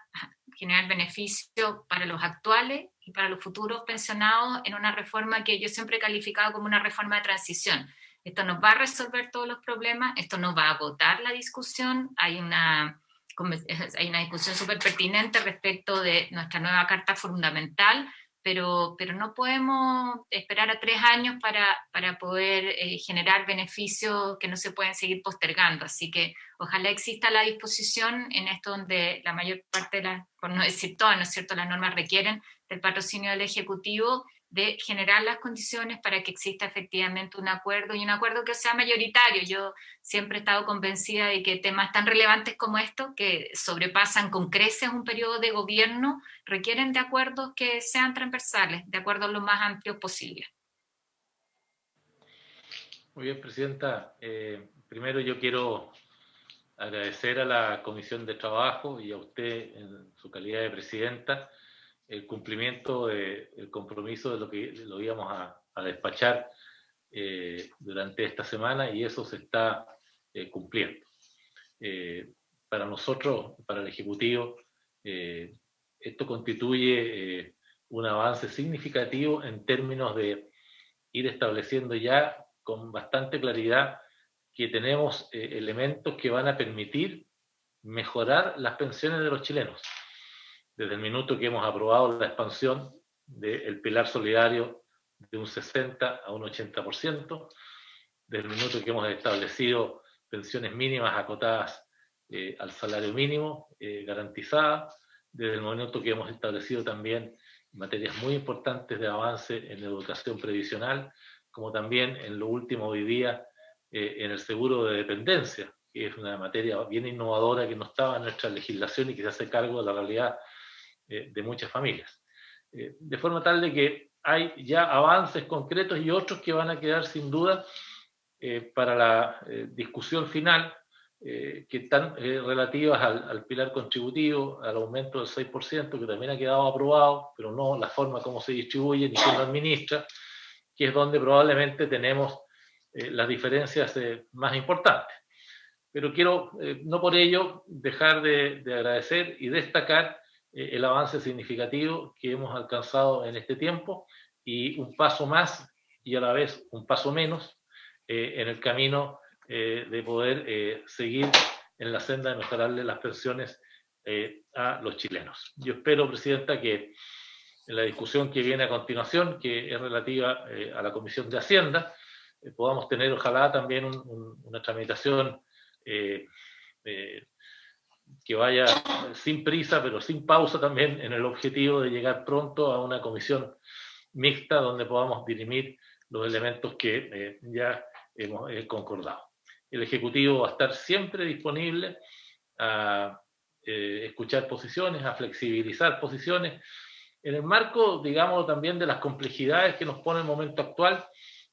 generar beneficio para los actuales y para los futuros pensionados en una reforma que yo siempre he calificado como una reforma de transición. Esto no va a resolver todos los problemas, esto no va a agotar la discusión, hay una discusión súper pertinente respecto de nuestra nueva Carta Fundamental, pero no podemos esperar a 3 años para poder generar beneficios que no se pueden seguir postergando. Así que ojalá exista la disposición en esto donde la mayor parte de las, por no decir todas, ¿no es cierto?, las normas requieren del patrocinio del Ejecutivo, de generar las condiciones para que exista efectivamente un acuerdo, y un acuerdo que sea mayoritario. Yo siempre he estado convencida de que temas tan relevantes como estos, que sobrepasan con creces un periodo de gobierno, requieren de acuerdos que sean transversales, de acuerdos lo más amplios posible. Muy bien, Presidenta. Primero yo quiero agradecer a la Comisión de Trabajo y a usted en su calidad de Presidenta el cumplimiento del compromiso de lo que lo íbamos a despachar durante esta semana, y eso se está cumpliendo. Para nosotros, para el Ejecutivo, esto constituye un avance significativo en términos de ir estableciendo ya con bastante claridad que tenemos elementos que van a permitir mejorar las pensiones de los chilenos. Desde el minuto que hemos aprobado la expansión del pilar solidario de un 60 a un 80%, desde el minuto que hemos establecido pensiones mínimas acotadas al salario mínimo, garantizadas, desde el minuto que hemos establecido también materias muy importantes de avance en la educación previsional, como también en lo último hoy día en el seguro de dependencia, que es una materia bien innovadora que no estaba en nuestra legislación y que se hace cargo de la realidad de muchas familias. De forma tal de que hay ya avances concretos y otros que van a quedar sin duda para la discusión final, que están relativas al pilar contributivo, al aumento del 6%, que también ha quedado aprobado, pero no la forma como se distribuye ni quién lo administra, que es donde probablemente tenemos las diferencias más importantes. pero quiero no por ello dejar de agradecer y destacar el avance significativo que hemos alcanzado en este tiempo y un paso más y a la vez un paso menos en el camino de poder seguir en la senda de mejorarle las pensiones a los chilenos. Yo espero, Presidenta, que en la discusión que viene a continuación, que es relativa a la Comisión de Hacienda, podamos tener ojalá también una tramitación que vaya sin prisa, pero sin pausa también, en el objetivo de llegar pronto a una comisión mixta donde podamos dirimir los elementos que ya hemos concordado. El Ejecutivo va a estar siempre disponible a escuchar posiciones, a flexibilizar posiciones, en el marco, digamos, también de las complejidades que nos pone el momento actual,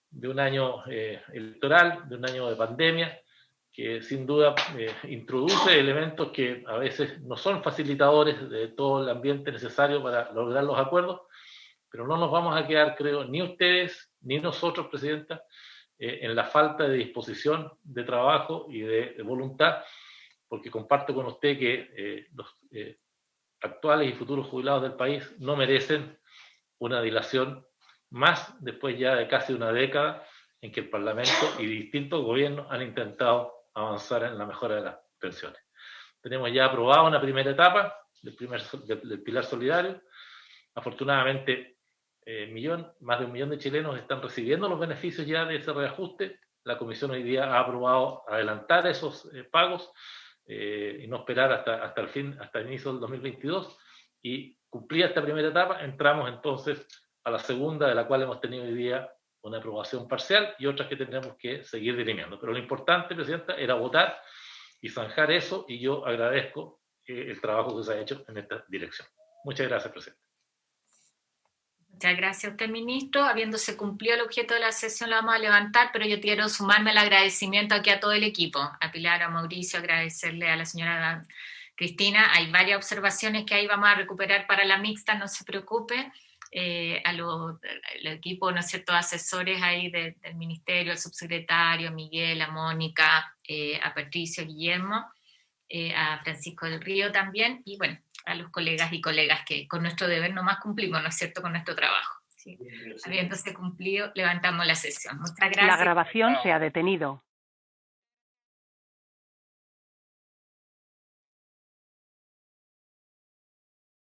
de un año electoral, de un año de pandemia, que sin duda introduce elementos que a veces no son facilitadores de todo el ambiente necesario para lograr los acuerdos, pero no nos vamos a quedar, creo, ni ustedes ni nosotros, Presidenta, en la falta de disposición, de trabajo y de voluntad, porque comparto con usted que los actuales y futuros jubilados del país no merecen una dilación más después ya de casi una década en que el Parlamento y distintos gobiernos han intentado avanzar en la mejora de las pensiones. Tenemos ya aprobada una primera etapa del Pilar Solidario. Afortunadamente, más de 1 millón de chilenos están recibiendo los beneficios ya de ese reajuste. La Comisión hoy día ha aprobado adelantar esos pagos y no esperar hasta el inicio del 2022. Y cumplida esta primera etapa, entramos entonces a la segunda, de la cual hemos tenido hoy día una aprobación parcial y otras que tendremos que seguir dirimiendo. Pero lo importante, Presidenta, era votar y zanjar eso, y yo agradezco el trabajo que se ha hecho en esta dirección. Muchas gracias, Presidenta. Muchas gracias a usted, ministro. Habiéndose cumplido el objeto de la sesión, lo vamos a levantar, pero yo quiero sumarme al agradecimiento aquí a todo el equipo, a Pilar, a Mauricio, agradecerle a la señora Cristina. Hay varias observaciones que ahí vamos a recuperar para la mixta, no se preocupe. Al equipo, ¿no es cierto?, asesores ahí del ministerio, al subsecretario, a Miguel, a Mónica, a Patricio, Guillermo, a Francisco del Río también, y bueno, a los colegas y colegas que con nuestro deber nomás cumplimos, ¿no es cierto?, con nuestro trabajo. ¿Sí? Habiéndose cumplido, levantamos la sesión. Muchas gracias. La grabación se ha detenido.